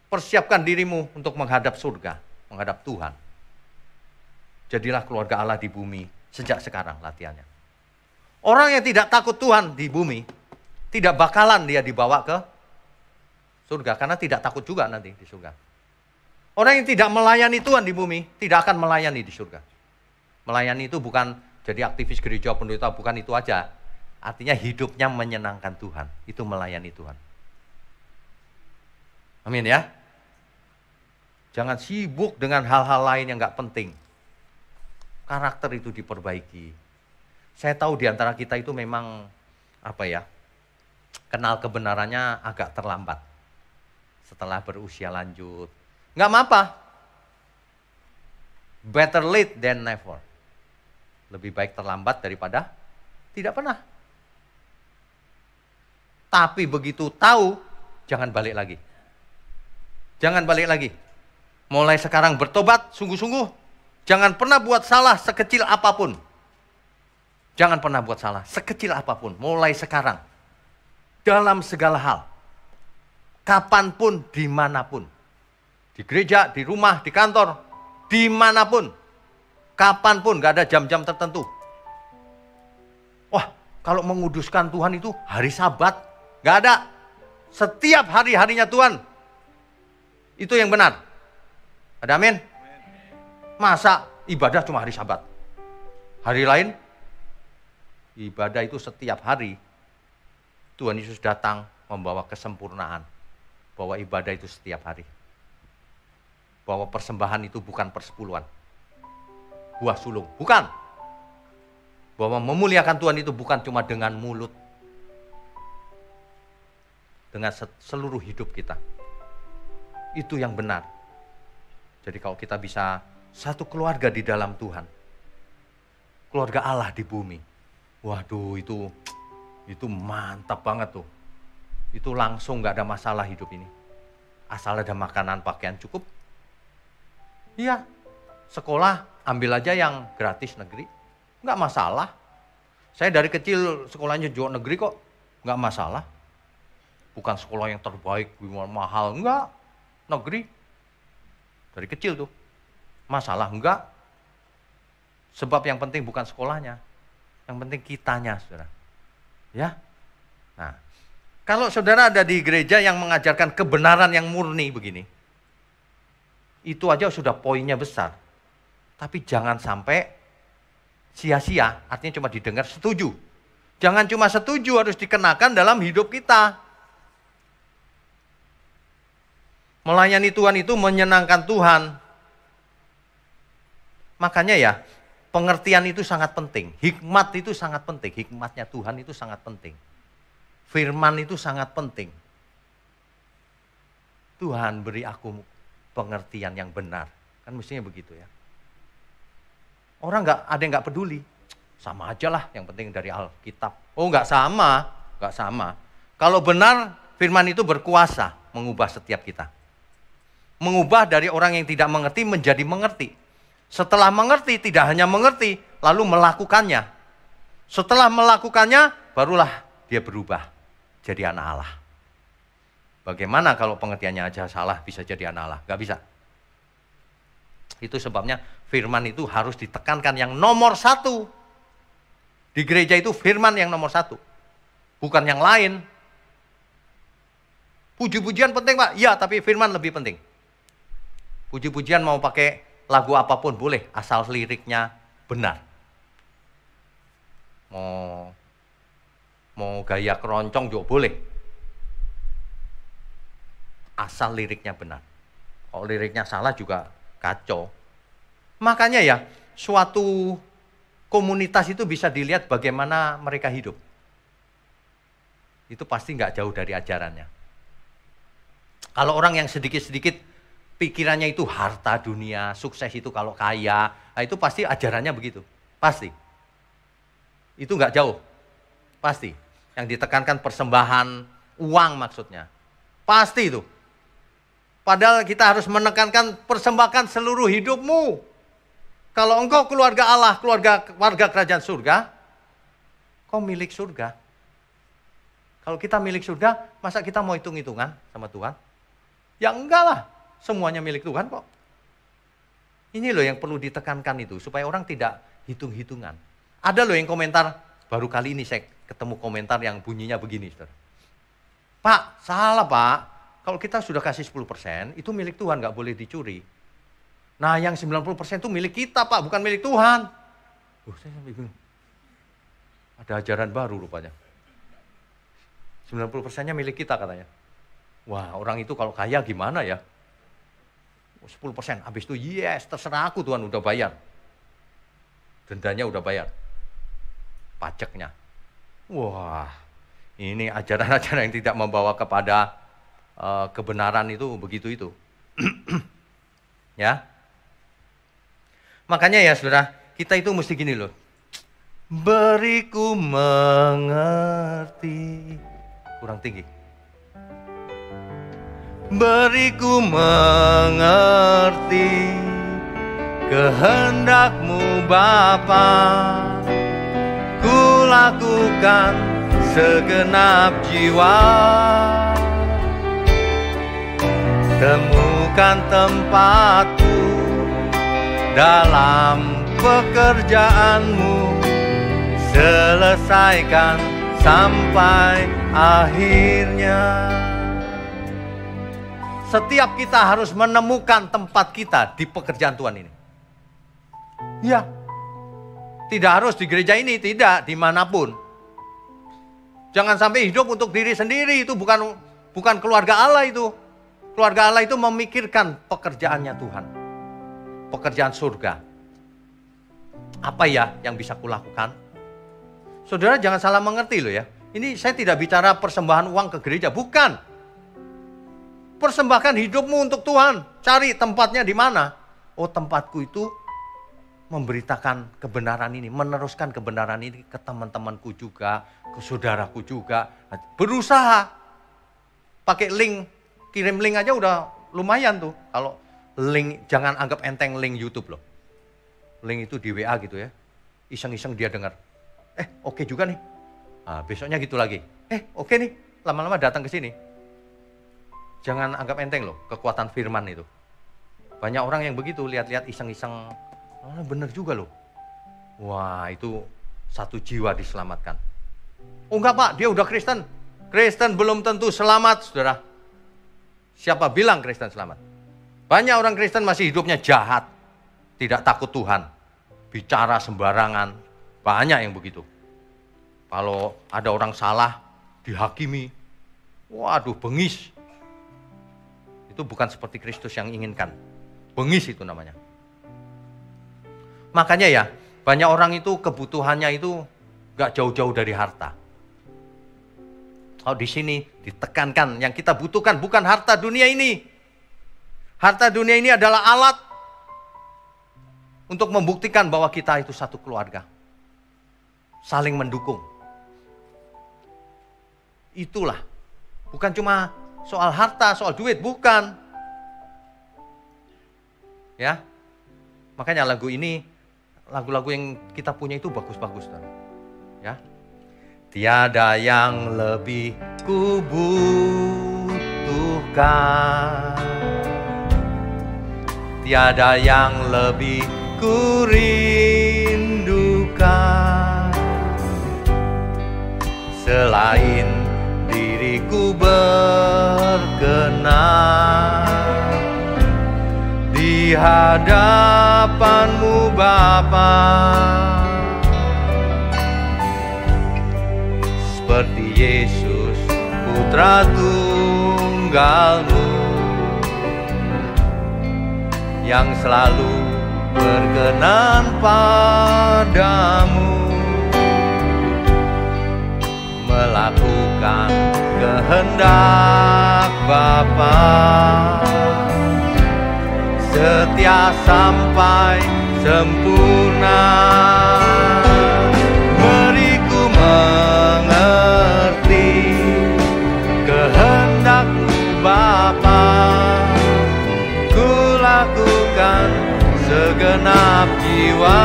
Persiapkan dirimu untuk menghadap surga, menghadap Tuhan. Jadilah keluarga Allah di bumi sejak sekarang latihannya. Orang yang tidak takut Tuhan di bumi, tidak bakalan dia dibawa ke surga, karena tidak takut juga nanti di surga. Orang yang tidak melayani Tuhan di bumi, tidak akan melayani di surga. Melayani itu bukan jadi aktivis gereja, pendeta, bukan itu aja. Artinya hidupnya menyenangkan Tuhan, itu melayani Tuhan. Amin ya. Jangan sibuk dengan hal-hal lain yang gak penting. Karakter itu diperbaiki. Saya tahu di antara kita itu memang, kenal kebenarannya agak terlambat. Setelah berusia lanjut. Nggak apa-apa. Better late than never. Lebih baik terlambat daripada tidak pernah. Tapi begitu tahu, jangan balik lagi. Jangan balik lagi. Mulai sekarang bertobat sungguh-sungguh. Jangan pernah buat salah sekecil apapun. Jangan pernah buat salah sekecil apapun. Mulai sekarang. Dalam segala hal. Kapanpun, dimanapun. Di gereja, di rumah, di kantor, dimanapun. Kapanpun, gak ada jam-jam tertentu. Wah, kalau menguduskan Tuhan itu hari Sabat, gak ada. Setiap hari-harinya Tuhan. Itu yang benar. Ada amin? Masa ibadah cuma hari Sabat? Hari lain, ibadah itu setiap hari. Tuhan Yesus datang membawa kesempurnaan. Bahwa ibadah itu setiap hari. Bahwa persembahan itu bukan persepuluhan. Buah sulung, bukan. Bahwa memuliakan Tuhan itu bukan cuma dengan mulut. Dengan seluruh hidup kita. Itu yang benar. Jadi kalau kita bisa satu keluarga di dalam Tuhan. Keluarga Allah di bumi. Waduh itu mantap banget tuh. Itu langsung gak ada masalah hidup ini. Asal ada makanan, pakaian cukup. Iya, sekolah ambil aja yang gratis negeri. Gak masalah. Saya dari kecil sekolahnya juga negeri kok. Gak masalah. Bukan sekolah yang terbaik, mahal. Enggak, negeri. Dari kecil tuh. Masalah enggak. Sebab yang penting bukan sekolahnya. Yang penting kitanya, saudara. Ya. Nah, kalau saudara ada di gereja yang mengajarkan kebenaran yang murni begini, itu aja sudah poinnya besar. Tapi jangan sampai sia-sia, artinya cuma didengar setuju. Jangan cuma setuju, harus dikenakan dalam hidup kita. Melayani Tuhan itu menyenangkan Tuhan. Makanya ya, pengertian itu sangat penting. Hikmat itu sangat penting. Hikmatnya Tuhan itu sangat penting. Firman itu sangat penting. Tuhan beri aku pengertian yang benar. Kan mestinya begitu ya. Orang ada yang nggak peduli. Sama aja lah, yang penting dari Alkitab. Oh nggak sama, nggak sama. Kalau benar, firman itu berkuasa mengubah setiap kita. Mengubah dari orang yang tidak mengerti menjadi mengerti. Setelah mengerti, tidak hanya mengerti, lalu melakukannya. Setelah melakukannya, barulah dia berubah jadi anak Allah. Bagaimana kalau pengertiannya aja salah bisa jadi anak Allah? Gak bisa. Itu sebabnya firman itu harus ditekankan yang nomor satu. Di gereja itu firman yang nomor satu. Bukan yang lain. Puji-pujian penting Pak? Ya, tapi firman lebih penting. Puji-pujian mau pakai lagu apapun boleh, asal liriknya benar. Mau gaya keroncong juga boleh. Asal liriknya benar. Kalau liriknya salah juga kacau. Makanya ya, suatu komunitas itu bisa dilihat bagaimana mereka hidup. Itu pasti nggak jauh dari ajarannya. Kalau orang yang sedikit-sedikit pikirannya itu harta dunia, sukses itu kalau kaya, nah itu pasti ajarannya begitu. Pasti. Itu nggak jauh. Pasti. Yang ditekankan persembahan uang maksudnya. Pasti itu. Padahal kita harus menekankan persembahkan seluruh hidupmu. Kalau engkau keluarga Allah, warga kerajaan surga, kau milik surga. Kalau kita milik surga, masa kita mau hitung-hitungan sama Tuhan? Ya enggak lah. Semuanya milik Tuhan kok. Ini loh yang perlu ditekankan itu. Supaya orang tidak hitung-hitungan. Ada loh yang komentar. Baru kali ini saya ketemu komentar yang bunyinya begini. Saudara. Pak, salah Pak. Kalau kita sudah kasih 10%, itu milik Tuhan. Gak boleh dicuri. Nah yang 90% itu milik kita Pak. Bukan milik Tuhan. Saya sampai bingung. Ada ajaran baru rupanya. 90%-nya milik kita katanya. Wah orang itu kalau kaya gimana ya? 10%, habis itu yes terserah aku Tuhan udah bayar. Dendanya udah bayar. Pajaknya. Wah ini ajaran-ajaran yang tidak membawa kepada kebenaran itu begitu itu. Ya. Makanya ya saudara, kita itu mesti gini loh. Beriku mengerti. Kurang tinggi. Beriku mengerti kehendak-Mu Bapa, ku lakukan segenap jiwa, temukan tempatku dalam pekerjaan-Mu, selesaikan sampai akhirnya. Setiap kita harus menemukan tempat kita di pekerjaan Tuhan ini. Ya, tidak harus di gereja ini, tidak, dimanapun. Jangan sampai hidup untuk diri sendiri, itu bukan keluarga Allah itu. Keluarga Allah itu memikirkan pekerjaannya Tuhan. Pekerjaan surga. Apa ya yang bisa kulakukan? Saudara jangan salah mengerti loh ya. Ini saya tidak bicara persembahan uang ke gereja, bukan. Persembahkan hidupmu untuk Tuhan. Cari tempatnya di mana. Oh tempatku itu memberitakan kebenaran ini. Meneruskan kebenaran ini ke teman-temanku juga. Ke saudaraku juga. Berusaha. Pakai link. Kirim link aja udah lumayan tuh. Kalau link, jangan anggap enteng link YouTube loh. Link itu di WA gitu ya. Iseng-iseng dia dengar. Oke juga nih. Nah, besoknya gitu lagi. Oke nih. Lama-lama datang ke sini. Jangan anggap enteng loh, kekuatan firman itu. Banyak orang yang begitu, lihat-lihat iseng-iseng, bener juga loh. Wah, itu satu jiwa diselamatkan. Oh enggak Pak, dia udah Kristen. Kristen belum tentu selamat, saudara. Siapa bilang Kristen selamat? Banyak orang Kristen masih hidupnya jahat, tidak takut Tuhan, bicara sembarangan. Banyak yang begitu. Kalau ada orang salah, dihakimi. Waduh, bengis. Itu bukan seperti Kristus yang inginkan. Bengis itu namanya. Makanya ya, banyak orang itu kebutuhannya itu gak jauh-jauh dari harta. Kalau di sini ditekankan, yang kita butuhkan bukan harta dunia ini. Harta dunia ini adalah alat untuk membuktikan bahwa kita itu satu keluarga. Saling mendukung. Itulah. Bukan cuma soal harta, soal duit, bukan. Ya. Makanya lagu ini, lagu-lagu yang kita punya itu bagus-bagus. Ya. Tiada yang lebih kubutuhkan, tiada yang lebih kurindukan, selain diriku berkenan di hadapan-Mu Bapa. Seperti Yesus putra tunggal-Mu yang selalu berkenan padamu, melakukan kehendak Bapa, setia sampai sempurna. Beriku mengerti kehendak-Mu Bapa, ku lakukan segenap jiwa,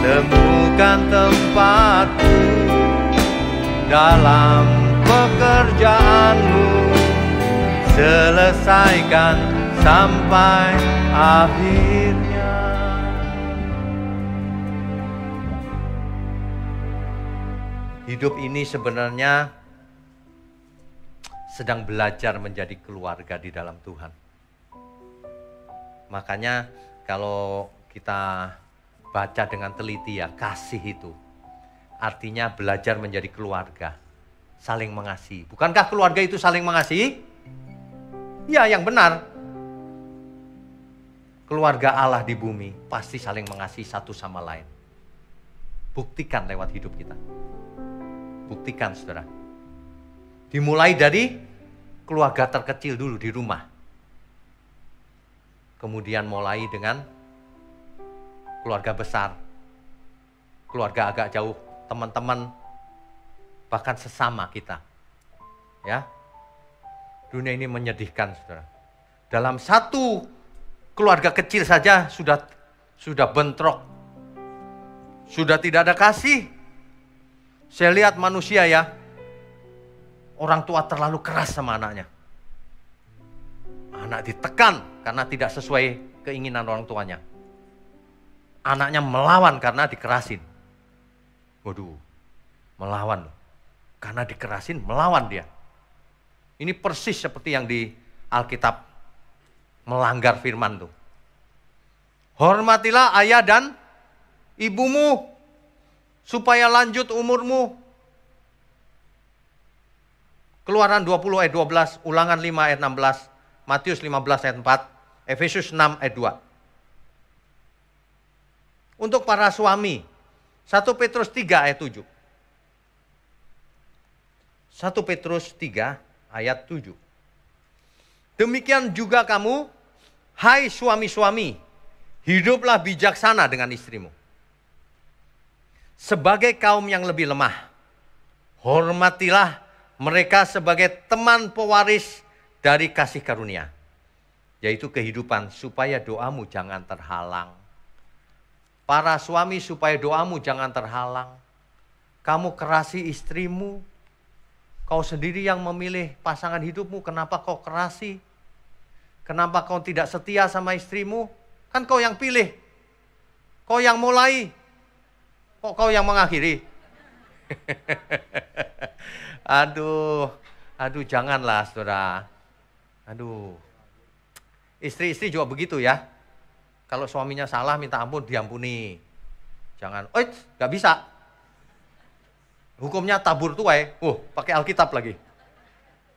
temukan tempatku dalam pekerjaan-Mu, selesaikan sampai akhirnya. Hidup ini sebenarnya sedang belajar menjadi keluarga di dalam Tuhan. Makanya kalau kita baca dengan teliti ya, kasih itu artinya belajar menjadi keluarga, saling mengasihi. Bukankah keluarga itu saling mengasihi? Ya, yang benar. Keluarga Allah di bumi pasti saling mengasihi satu sama lain. Buktikan lewat hidup kita. Buktikan, saudara. Dimulai dari keluarga terkecil dulu di rumah. Kemudian mulai dengan keluarga besar. Keluarga agak jauh, teman-teman, bahkan sesama kita. Ya. Dunia ini menyedihkan, saudara. Dalam satu keluarga kecil saja sudah bentrok. Sudah tidak ada kasih. Saya lihat manusia ya, orang tua terlalu keras sama anaknya. Anak ditekan karena tidak sesuai keinginan orang tuanya. Anaknya melawan karena dikerasin. Waduh, melawan loh. Karena dikerasin, melawan dia. Ini persis seperti yang di Alkitab melanggar firman tuh. Hormatilah ayah dan ibumu supaya lanjut umurmu. Keluaran 20 ayat 12, Ulangan 5 ayat 16, Matius 15 ayat 4, Efesus 6 ayat 2. Untuk para suami, 1 Petrus 3 ayat 7. 1 Petrus 3 ayat 7. Demikian juga kamu, hai suami-suami, hiduplah bijaksana dengan istrimu. Sebagai kaum yang lebih lemah, hormatilah mereka sebagai teman pewaris dari kasih karunia, yaitu kehidupan, supaya doamu jangan terhalang. Para suami, supaya doamu jangan terhalang. Kamu kerasi istrimu, kau sendiri yang memilih pasangan hidupmu, kenapa kau kerasi? Kenapa kau tidak setia sama istrimu? Kan kau yang pilih. Kau yang mulai. Kok kau yang mengakhiri? Aduh, janganlah saudara. Aduh. Istri-istri juga begitu ya. Kalau suaminya salah minta ampun, diampuni. Jangan, gak bisa. Hukumnya tabur tuai. Pakai Alkitab lagi.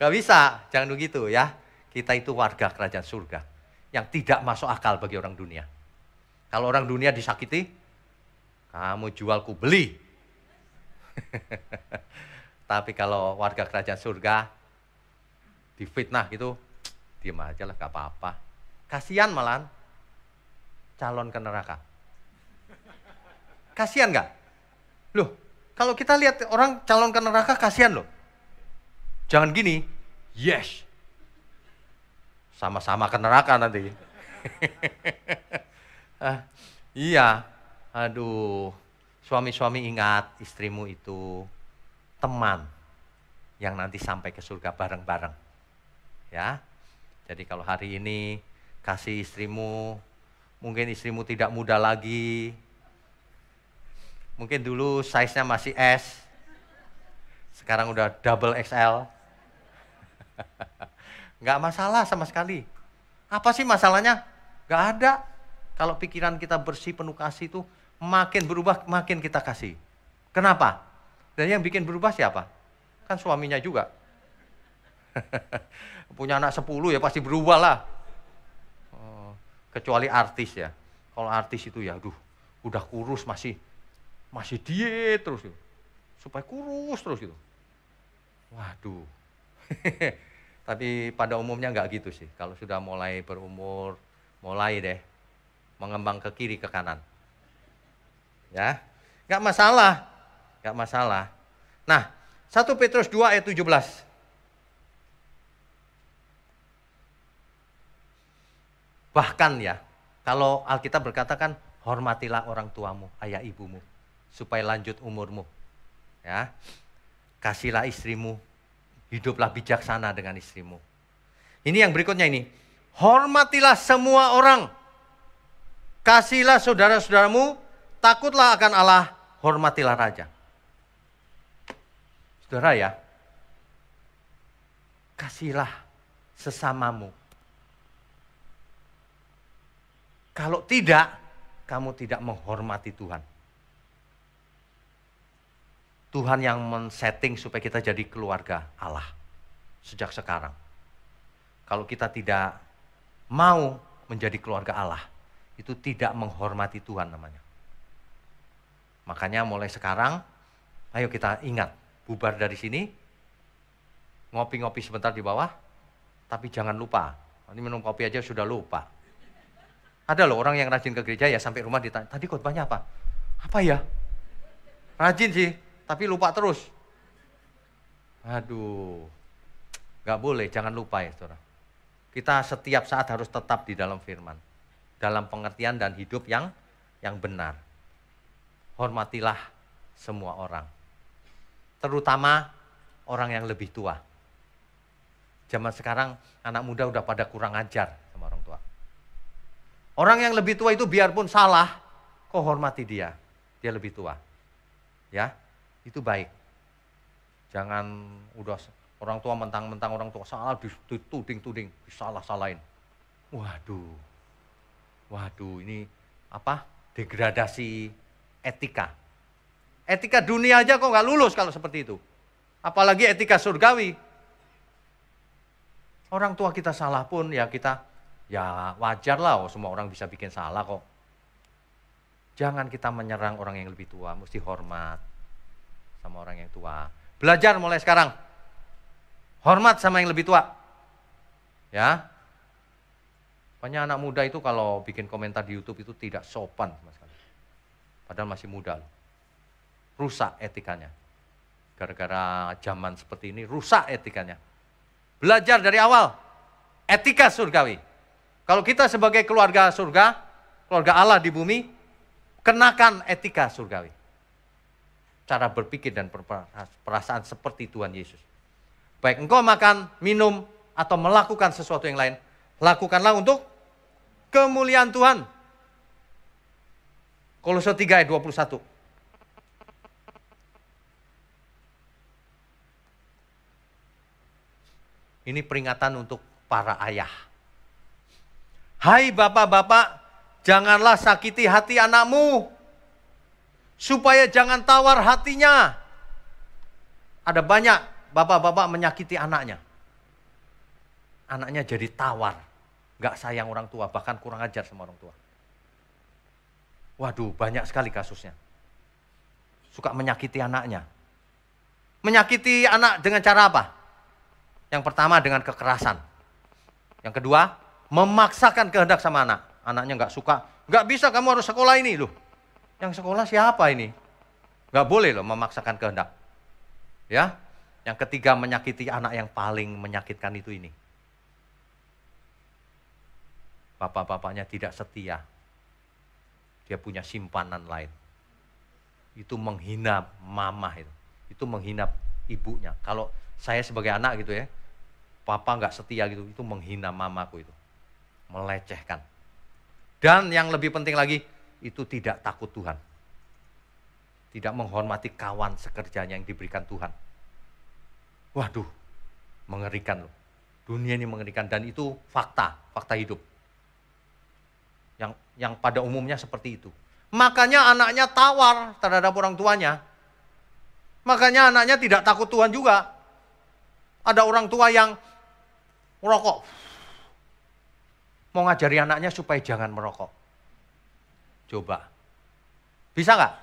Gak bisa, jangan begitu ya. Kita itu warga kerajaan surga. Yang tidak masuk akal bagi orang dunia. Kalau orang dunia disakiti, kamu jual ku beli. Tapi kalau warga kerajaan surga, difitnah gitu, diam aja lah, gak apa-apa. Kasihan malahan calon ke neraka. Kasihan gak? Loh, kalau kita lihat orang calon ke neraka, kasihan loh. Jangan gini, yes. Sama-sama ke neraka nanti. Iya, aduh. Suami-suami ingat, istrimu itu teman yang nanti sampai ke surga bareng-bareng. Ya. Jadi kalau hari ini kasih istrimu, mungkin istrimu tidak muda lagi. Mungkin dulu size-nya masih S. Sekarang udah double XL. Nggak masalah sama sekali. Apa sih masalahnya? Nggak ada. Kalau pikiran kita bersih penuh kasih itu makin berubah, makin kita kasih. Kenapa? Dan yang bikin berubah siapa? Kan suaminya juga. Punya anak 10 ya pasti berubah lah. Kecuali artis ya. Kalau artis itu ya udah kurus masih diet terus gitu. Supaya kurus terus gitu. Waduh. Tapi pada umumnya nggak gitu sih. Kalau sudah mulai berumur, mulai deh mengembang ke kiri ke kanan. Ya, nggak masalah, nggak masalah. Nah, 1 Petrus 2 ayat 17. Bahkan ya, kalau Alkitab berkata kan, hormatilah orang tuamu, ayah ibumu, supaya lanjut umurmu. Ya, kasihlah istrimu, hiduplah bijaksana dengan istrimu. Ini yang berikutnya ini, hormatilah semua orang, kasihlah saudara-saudaramu, takutlah akan Allah, hormatilah raja. Saudara ya, kasihlah sesamamu. Kalau tidak, kamu tidak menghormati Tuhan. Tuhan yang men-setting supaya kita jadi keluarga Allah sejak sekarang. Kalau kita tidak mau menjadi keluarga Allah, itu tidak menghormati Tuhan namanya. Makanya mulai sekarang, ayo kita ingat, bubar dari sini, ngopi-ngopi sebentar di bawah, tapi jangan lupa, nanti minum kopi aja sudah lupa. Ada loh orang yang rajin ke gereja ya sampai rumah ditanya, tadi khotbahnya apa? Apa ya? Rajin sih, tapi lupa terus. Aduh, gak boleh, jangan lupa ya saudara. Kita setiap saat harus tetap di dalam firman. Dalam pengertian dan hidup yang benar. Hormatilah semua orang. Terutama orang yang lebih tua. Zaman sekarang anak muda udah pada kurang ajar sama orang tua. Orang yang lebih tua itu biarpun salah, kau hormati dia. Dia lebih tua. Ya, itu baik. Jangan udah orang tua mentang-mentang orang tua salah, dituding-tuding, disalah-salahin. Waduh, ini apa? Degradasi etika. Etika dunia aja kok nggak lulus kalau seperti itu. Apalagi etika surgawi. Orang tua kita salah pun ya kita, ya wajar lah, semua orang bisa bikin salah kok. Jangan kita menyerang orang yang lebih tua, mesti hormat sama orang yang tua. Belajar mulai sekarang. Hormat sama yang lebih tua. Ya. Pokoknya anak muda itu kalau bikin komentar di YouTube itu tidak sopan sama sekali. Padahal masih muda loh. Rusak etikanya. Gara-gara zaman seperti ini rusak etikanya. Belajar dari awal. Etika surgawi. Kalau kita sebagai keluarga surga, keluarga Allah di bumi, kenakan etika surgawi. Cara berpikir dan perasaan seperti Tuhan Yesus. Baik engkau makan, minum, atau melakukan sesuatu yang lain, Lakukanlah untuk kemuliaan Tuhan. Kolose 3 ayat 21. Ini peringatan untuk para ayah. Hai bapak-bapak, janganlah sakiti hati anakmu, supaya jangan tawar hatinya. Ada banyak bapak-bapak menyakiti anaknya. Anaknya jadi tawar, gak sayang orang tua, bahkan kurang ajar sama orang tua. Waduh, banyak sekali kasusnya. Suka menyakiti anaknya. Menyakiti anak dengan cara apa? Yang pertama dengan kekerasan. Yang kedua, memaksakan kehendak sama anak. Anaknya nggak suka, nggak bisa kamu harus sekolah ini loh. Yang sekolah siapa ini? Nggak boleh loh memaksakan kehendak. Ya. Yang ketiga, menyakiti anak yang paling menyakitkan itu ini. Bapak-bapaknya tidak setia. Dia punya simpanan lain. Itu menghina mama itu. Itu menghina ibunya. Kalau saya sebagai anak gitu ya, papa nggak setia gitu, itu menghina mamaku itu. Melecehkan. Dan yang lebih penting lagi, itu tidak takut Tuhan. Tidak menghormati kawan sekerjanya yang diberikan Tuhan. Waduh, mengerikan loh. Dunia ini mengerikan dan itu fakta hidup. Yang pada umumnya seperti itu. Makanya anaknya tawar terhadap orang tuanya. Makanya anaknya tidak takut Tuhan juga. Ada orang tua yang merokok. Mau ngajari anaknya supaya jangan merokok. Coba. Bisa nggak?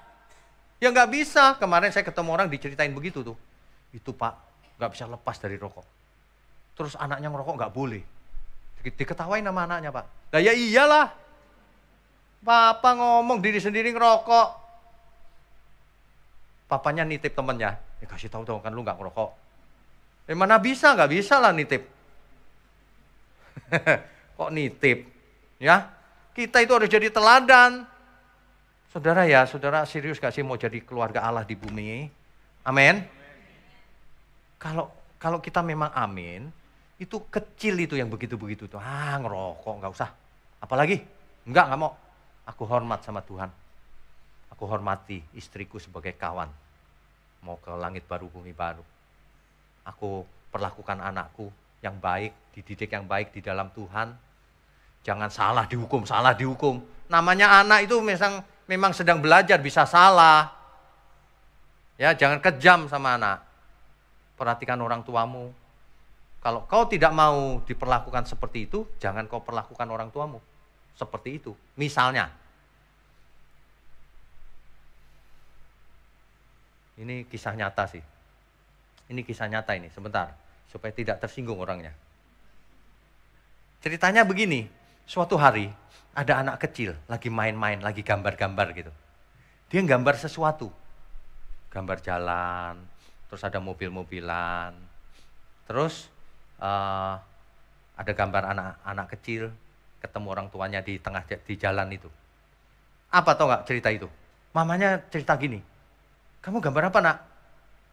Ya nggak bisa. Kemarin saya ketemu orang diceritain begitu tuh. Itu Pak, nggak bisa lepas dari rokok. Terus anaknya ngerokok nggak boleh. Diketawain sama anaknya Pak. Lah ya iyalah. Papa ngomong diri sendiri ngerokok. Papanya nitip temennya. Kasih tahu dong kan lu nggak ngerokok. Mana bisa, nggak bisa lah nitip. Kok nitip? Ya, kita itu harus jadi teladan. Saudara ya, saudara serius gak sih mau jadi keluarga Allah di bumi? Amin. Kalau kita memang amin, itu kecil itu yang begitu-begitu tuh. Ngerokok nggak usah. Apalagi? Nggak mau. Aku hormat sama Tuhan. Aku hormati istriku sebagai kawan. Mau ke langit baru, bumi baru. Aku perlakukan anakku yang baik, dididik yang baik di dalam Tuhan. Jangan salah dihukum. Namanya anak itu memang sedang belajar, bisa salah. Ya, jangan kejam sama anak. Perhatikan orang tuamu. Kalau kau tidak mau diperlakukan seperti itu, jangan kau perlakukan orang tuamu seperti itu. Misalnya, ini kisah nyata sih. Ini kisah nyata ini, sebentar. Supaya tidak tersinggung orangnya. Ceritanya begini, suatu hari ada anak kecil lagi main-main, lagi gambar-gambar gitu. Dia gambar sesuatu. Gambar jalan, terus ada mobil-mobilan. Terus ada gambar anak-anak kecil ketemu orang tuanya di tengah di jalan itu. Apa tau nggak cerita itu? Mamanya cerita gini, kamu gambar apa nak?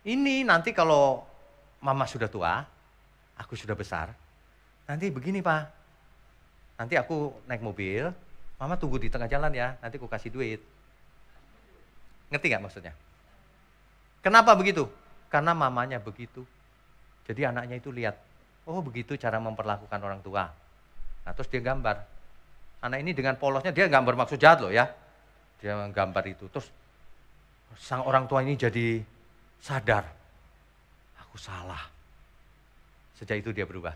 Ini nanti kalau mama sudah tua, aku sudah besar, nanti begini Pak. Nanti aku naik mobil, mama tunggu di tengah jalan ya, nanti aku kasih duit. Ngerti nggak maksudnya? Kenapa begitu? Karena mamanya begitu. Jadi anaknya itu lihat, oh begitu cara memperlakukan orang tua. Nah terus dia gambar. Anak ini dengan polosnya, dia nggak bermaksud jahat loh ya. Dia menggambar itu. Terus sang orang tua ini jadi sadar, aku salah. Sejak itu dia berubah.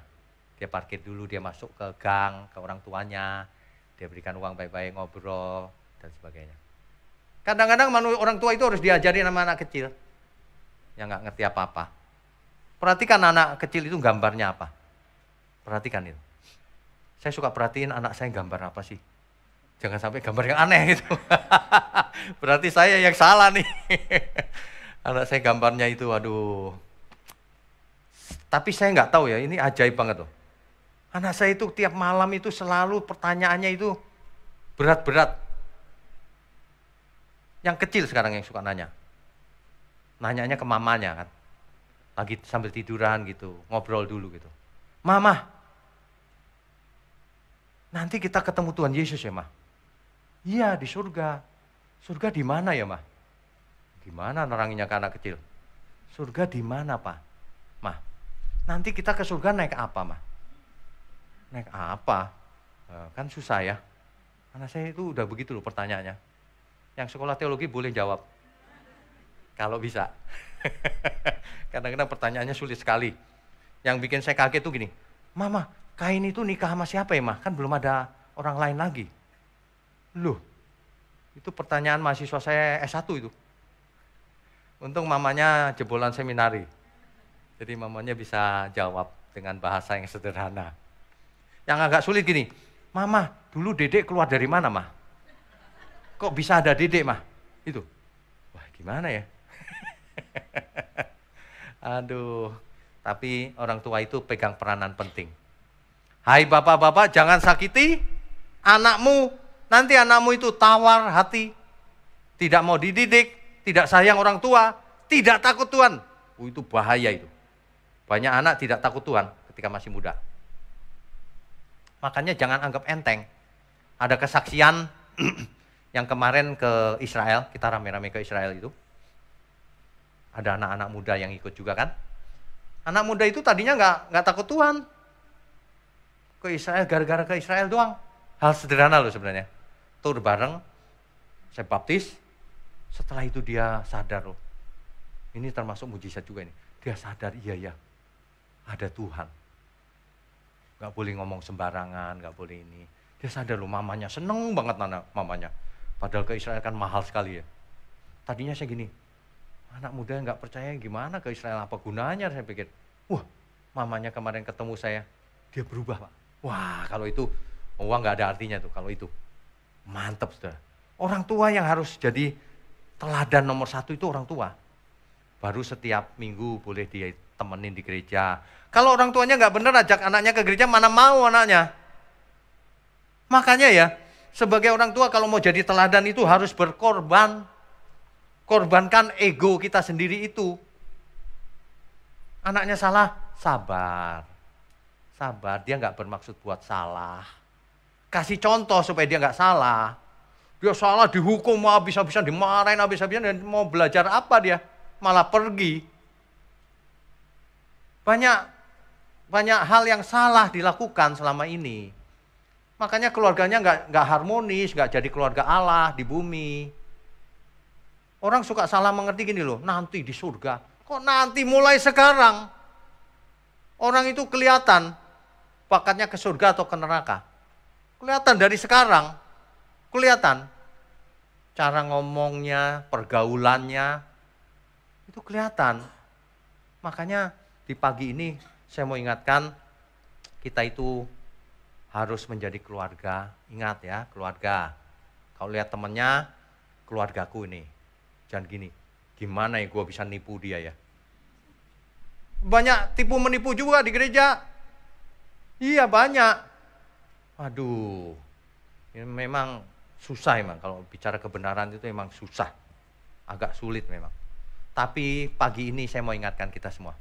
Dia parkir dulu, dia masuk ke gang, ke orang tuanya. Dia berikan uang baik-baik, ngobrol, dan sebagainya. Kadang-kadang orang tua itu harus diajarin sama anak kecil. Yang nggak ngerti apa-apa. Perhatikan anak kecil itu gambarnya apa. Perhatikan itu. Saya suka perhatiin anak saya gambar apa sih. Jangan sampai gambar yang aneh gitu. Berarti saya yang salah nih. Anak saya gambarnya itu, aduh. Tapi saya nggak tahu ya, ini ajaib banget loh. Anak saya itu tiap malam itu selalu pertanyaannya itu berat-berat. Yang kecil sekarang yang suka nanya. Nanyanya ke mamanya kan. Lagi sambil tiduran gitu, ngobrol dulu gitu. Mama, nanti kita ketemu Tuhan Yesus ya, Ma? Iya, di surga. Surga di mana ya, Ma? Gimana neranginya ke anak kecil? Surga di mana, Pak? Ma, nanti kita ke surga naik apa, Ma? Naik apa? Kan susah ya. Karena saya itu udah begitu loh pertanyaannya. Yang sekolah teologi boleh jawab. Kalau bisa. Kadang-kadang pertanyaannya sulit sekali. Yang bikin saya kaget tuh gini, Mama, Kain itu nikah sama siapa ya, Ma? Kan belum ada orang lain lagi. Loh, itu pertanyaan mahasiswa saya S1 itu. Untung mamanya jebolan seminari. Jadi mamanya bisa jawab dengan bahasa yang sederhana. Yang agak sulit gini, Mama, dulu Dedek keluar dari mana, Ma? Kok bisa ada Dedek, Ma? Itu. Wah, gimana ya? Aduh, tapi orang tua itu pegang peranan penting. Hai bapak-bapak, jangan sakiti anakmu. Nanti anakmu itu tawar hati, tidak mau dididik, tidak sayang orang tua, tidak takut Tuhan. Itu bahaya itu. Banyak anak tidak takut Tuhan ketika masih muda. Makanya jangan anggap enteng. Ada kesaksian yang kemarin ke Israel, kita rame-rame ke Israel itu. Ada anak-anak muda yang ikut juga kan. Anak muda itu tadinya nggak takut Tuhan. Ke Israel gara-gara ke Israel doang. Hal sederhana loh sebenarnya. Tur bareng, saya baptis. Setelah itu dia sadar loh. Ini termasuk mujizat juga ini. Dia sadar, iya ya, ada Tuhan. Gak boleh ngomong sembarangan, gak boleh ini. Dia sadar loh, mamanya seneng banget mamanya. Padahal ke Israel kan mahal sekali ya. Tadinya saya gini, anak muda yang gak percaya gimana ke Israel, apa gunanya? Saya pikir, wah mamanya kemarin ketemu saya, dia berubah Pak. Wah kalau itu, uang gak ada artinya tuh kalau itu. Mantap sudah. Orang tua yang harus jadi teladan nomor satu itu orang tua. Baru setiap minggu boleh dia temenin di gereja. Kalau orang tuanya nggak bener ajak anaknya ke gereja, mana mau anaknya. Makanya ya, sebagai orang tua kalau mau jadi teladan itu harus berkorban. Korbankan ego kita sendiri itu. Anaknya salah, sabar. Sabar, dia nggak bermaksud buat salah. Kasih contoh supaya dia nggak salah. Dia salah dihukum habis-habisan, dimarahin habis-habisan, dan mau belajar apa dia? Malah pergi. Banyak hal yang salah dilakukan selama ini. Makanya keluarganya nggak harmonis, nggak jadi keluarga Allah di bumi. Orang suka salah mengerti gini loh, nanti di surga. Kok nanti mulai sekarang? Orang itu kelihatan bakatnya ke surga atau ke neraka. Kelihatan dari sekarang. Kelihatan. Cara ngomongnya, pergaulannya, itu kelihatan. Makanya di pagi ini saya mau ingatkan, kita itu harus menjadi keluarga. Ingat ya, keluarga. Kalau lihat temennya, keluargaku ini. Jangan gini, gimana ya gue bisa nipu dia ya. Banyak tipu menipu juga di gereja. Iya banyak. Aduh, ini memang susah emang. Kalau bicara kebenaran itu memang susah. Agak sulit memang. Tapi pagi ini saya mau ingatkan kita semua.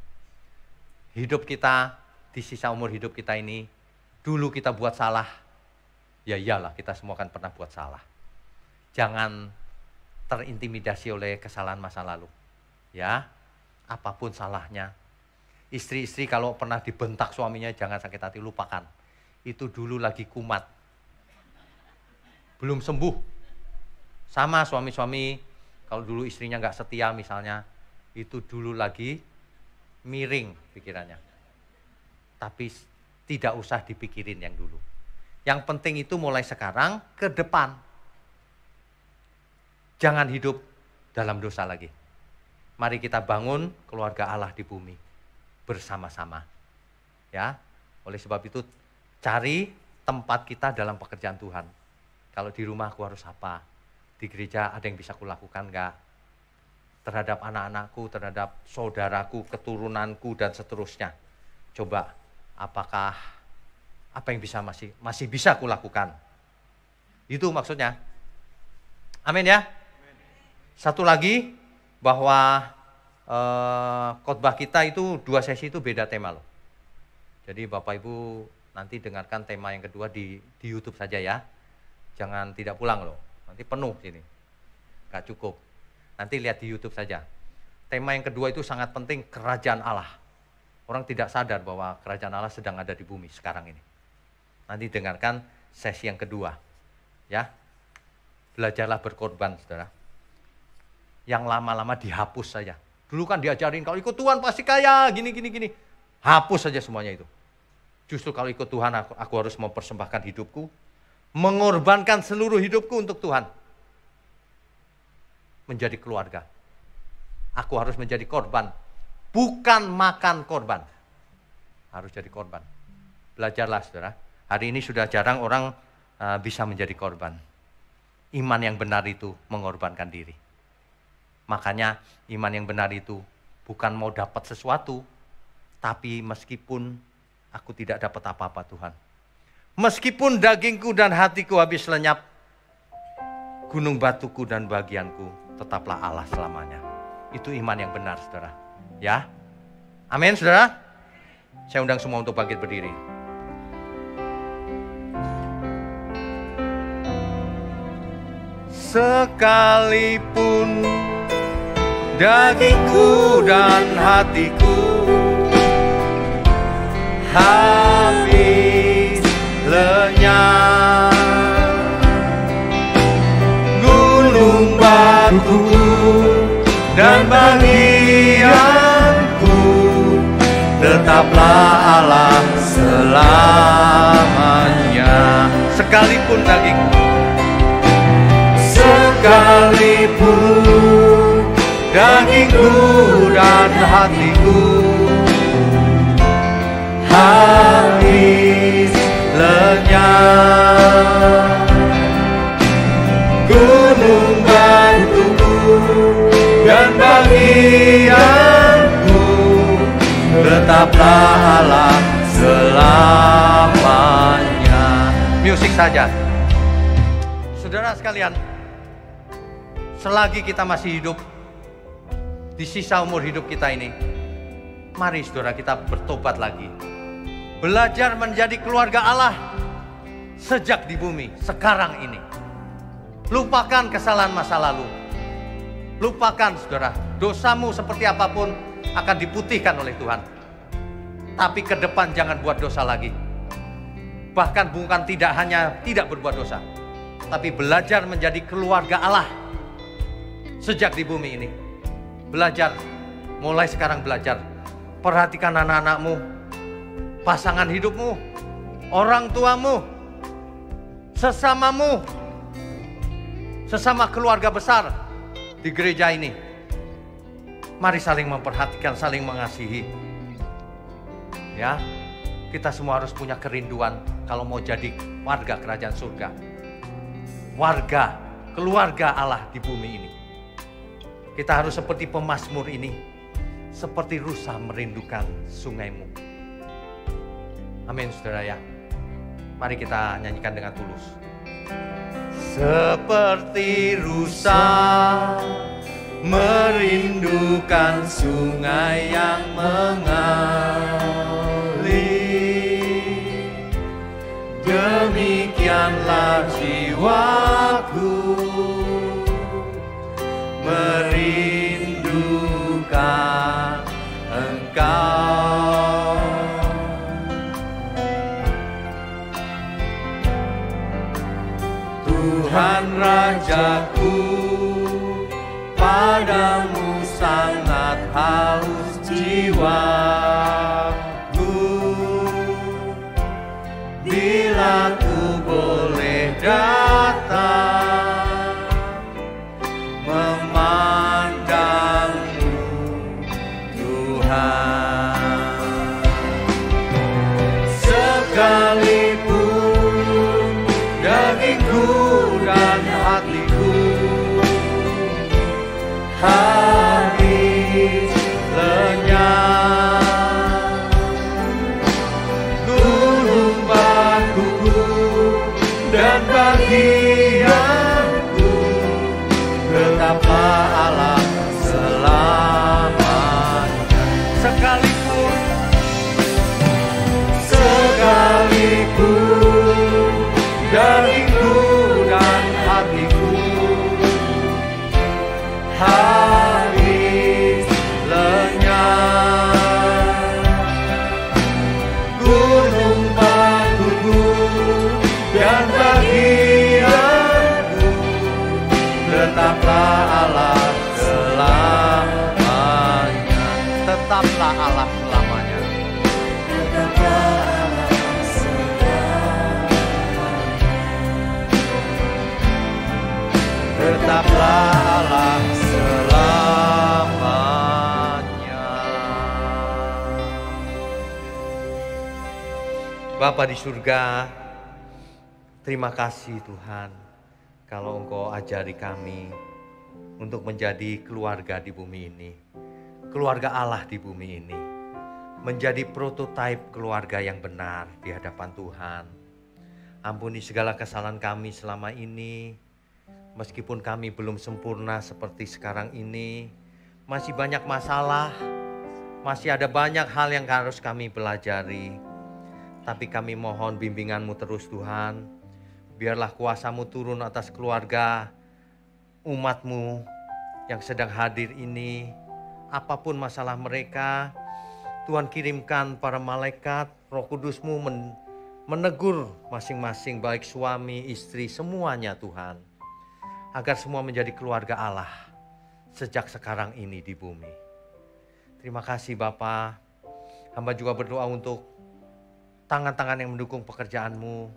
Hidup kita, di sisa umur hidup kita ini, dulu kita buat salah, ya iyalah kita semua kan pernah buat salah. Jangan terintimidasi oleh kesalahan masa lalu. Ya, apapun salahnya. Istri-istri kalau pernah dibentak suaminya jangan sakit hati, lupakan. Itu dulu lagi kumat. Belum sembuh. Sama suami-suami, kalau dulu istrinya nggak setia misalnya, itu dulu lagi miring pikirannya. Tapi tidak usah dipikirin yang dulu. Yang penting itu mulai sekarang ke depan. Jangan hidup dalam dosa lagi. Mari kita bangun keluarga Allah di bumi bersama-sama. Ya, oleh sebab itu cari tempat kita dalam pekerjaan Tuhan. Kalau di rumah aku harus apa? Di gereja ada yang bisa kulakukan enggak? Terhadap anak-anakku, terhadap saudaraku, keturunanku dan seterusnya. Coba apakah apa yang bisa masih bisa kulakukan? Itu maksudnya. Amin ya. Satu lagi bahwa khotbah kita itu 2 sesi itu beda tema loh. Jadi Bapak Ibu Nanti dengarkan tema yang kedua di YouTube saja ya. Jangan tidak pulang loh. Nanti penuh sini. Gak cukup. Nanti lihat di YouTube saja. Tema yang kedua itu sangat penting, kerajaan Allah. Orang tidak sadar bahwa kerajaan Allah sedang ada di bumi sekarang ini. Nanti dengarkan sesi yang kedua. Ya. Belajarlah berkorban, saudara. Yang lama-lama dihapus saja. Dulu kan diajarin kalau ikut Tuhan pasti kaya, gini. Hapus saja semuanya itu. Justru kalau ikut Tuhan aku harus mempersembahkan hidupku, mengorbankan seluruh hidupku untuk Tuhan. Menjadi keluarga. Aku harus menjadi korban. Bukan makan korban. Harus jadi korban. Belajarlah saudara. Hari ini sudah jarang orang bisa menjadi korban. Iman yang benar itu mengorbankan diri. Makanya iman yang benar itu bukan mau dapat sesuatu. Tapi meskipun aku tidak dapat apa-apa Tuhan. Meskipun dagingku dan hatiku habis lenyap. Gunung batuku dan bagianku tetaplah Allah selamanya. Itu iman yang benar saudara. Ya, amin saudara. Saya undang semua untuk bangkit berdiri. Sekalipun dagingku dan hatiku habis lenyap, gunung batuku dan bagianku tetaplah Allah selamanya. Sekalipun dagingku dan hatiku habis lenyap, gunung batuku dan bagianku tetaplah Allah selamanya. Musik saja. Saudara sekalian, selagi kita masih hidup di sisa umur hidup kita ini, mari saudara kita bertobat lagi. Belajar menjadi keluarga Allah sejak di bumi, sekarang ini. Lupakan kesalahan masa lalu. Lupakan saudara, dosamu seperti apapun akan diputihkan oleh Tuhan. Tapi ke depan jangan buat dosa lagi. Bahkan bukan tidak hanya tidak berbuat dosa, tapi belajar menjadi keluarga Allah sejak di bumi ini. Belajar, mulai sekarang belajar. Perhatikan anak-anakmu, pasangan hidupmu, orang tuamu, sesamamu, sesama keluarga besar di gereja ini. Mari saling memperhatikan, saling mengasihi. Ya, kita semua harus punya kerinduan kalau mau jadi warga kerajaan surga. Warga, keluarga Allah di bumi ini. Kita harus seperti pemazmur ini, seperti rusa merindukan sungaimu. Amin saudara ya. Mari kita nyanyikan dengan tulus. Seperti rusa merindukan sungai yang mengalir, demikianlah jiwaku merindukan Engkau. Tuhan Rajaku, padamu sangat haus jiwaku. Bila ku boleh datang memandangmu Tuhan, sekalipun dagingku dan hatiku habis lenyap, gunung batuku dan bagianku tetaplah Allah selamanya. Sekalipun tetaplah Allah selamanya. Bapa di surga, terima kasih Tuhan kalau Engkau ajari kami untuk menjadi keluarga di bumi ini, keluarga Allah di bumi ini, menjadi prototipe keluarga yang benar di hadapan Tuhan. Ampuni segala kesalahan kami selama ini, meskipun kami belum sempurna seperti sekarang ini, masih banyak masalah, masih ada banyak hal yang harus kami pelajari. Tapi kami mohon bimbingan-Mu terus Tuhan, biarlah kuasa-Mu turun atas keluarga umat-Mu yang sedang hadir ini. Apapun masalah mereka, Tuhan kirimkan para malaikat, Roh Kudus-Mu menegur masing-masing, baik suami, istri, semuanya Tuhan. Agar semua menjadi keluarga Allah sejak sekarang ini di bumi. Terima kasih Bapa. Hamba juga berdoa untuk tangan-tangan yang mendukung pekerjaan-Mu.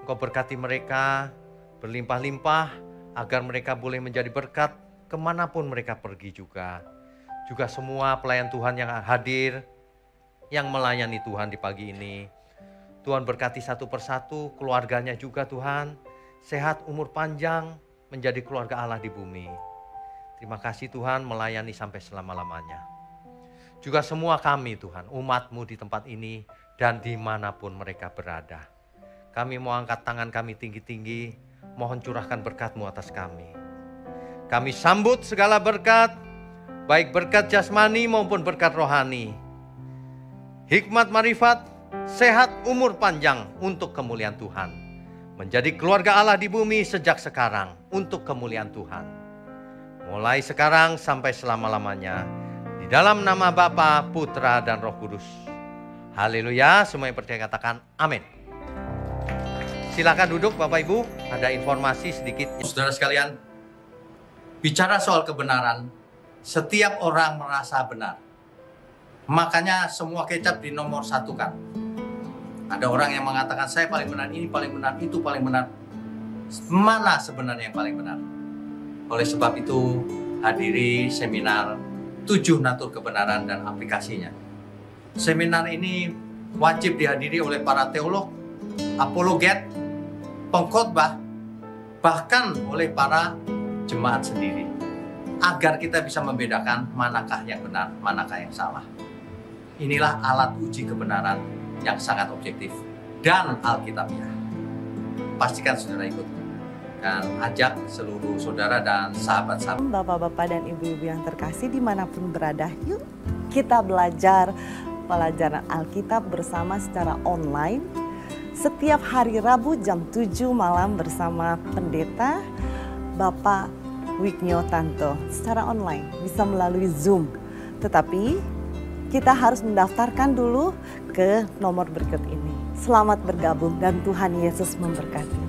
Engkau berkati mereka berlimpah-limpah agar mereka boleh menjadi berkat kemanapun mereka pergi juga. Juga semua pelayan Tuhan yang hadir, yang melayani Tuhan di pagi ini. Tuhan berkati satu persatu, keluarganya juga Tuhan. Sehat, umur panjang, menjadi keluarga Allah di bumi. Terima kasih Tuhan melayani sampai selama-lamanya. Juga semua kami Tuhan, umat-Mu di tempat ini dan dimanapun mereka berada. Kami mau angkat tangan kami tinggi-tinggi, mohon curahkan berkat-Mu atas kami. Kami sambut segala berkat, baik berkat jasmani maupun berkat rohani. Hikmat marifat, sehat umur panjang untuk kemuliaan Tuhan. Menjadi keluarga Allah di bumi sejak sekarang untuk kemuliaan Tuhan. Mulai sekarang sampai selama-lamanya. Di dalam nama Bapa, Putra, dan Roh Kudus. Haleluya, semua yang percaya katakan amin. Silakan duduk Bapak Ibu, ada informasi sedikit. Saudara sekalian, bicara soal kebenaran, setiap orang merasa benar. Makanya semua kecap di nomor satu kan. Ada orang yang mengatakan saya paling benar, ini paling benar, itu paling benar. Mana sebenarnya yang paling benar? Oleh sebab itu hadiri seminar 7 natur kebenaran dan aplikasinya. Seminar ini wajib dihadiri oleh para teolog, apologet, pengkhotbah, bahkan oleh para jemaat sendiri. Agar kita bisa membedakan manakah yang benar, manakah yang salah. Inilah alat uji kebenaran yang sangat objektif dan alkitabiah. Pastikan saudara ikut dan ajak seluruh saudara dan sahabat-sahabat. Bapak-bapak dan ibu-ibu yang terkasih dimanapun berada, yuk kita belajar pelajaran Alkitab bersama secara online setiap hari Rabu jam 7 malam bersama pendeta Bapak Wignio Tanto secara online, bisa melalui Zoom. Tetapi kita harus mendaftarkan dulu ke nomor berikut ini. Selamat bergabung dan Tuhan Yesus memberkati.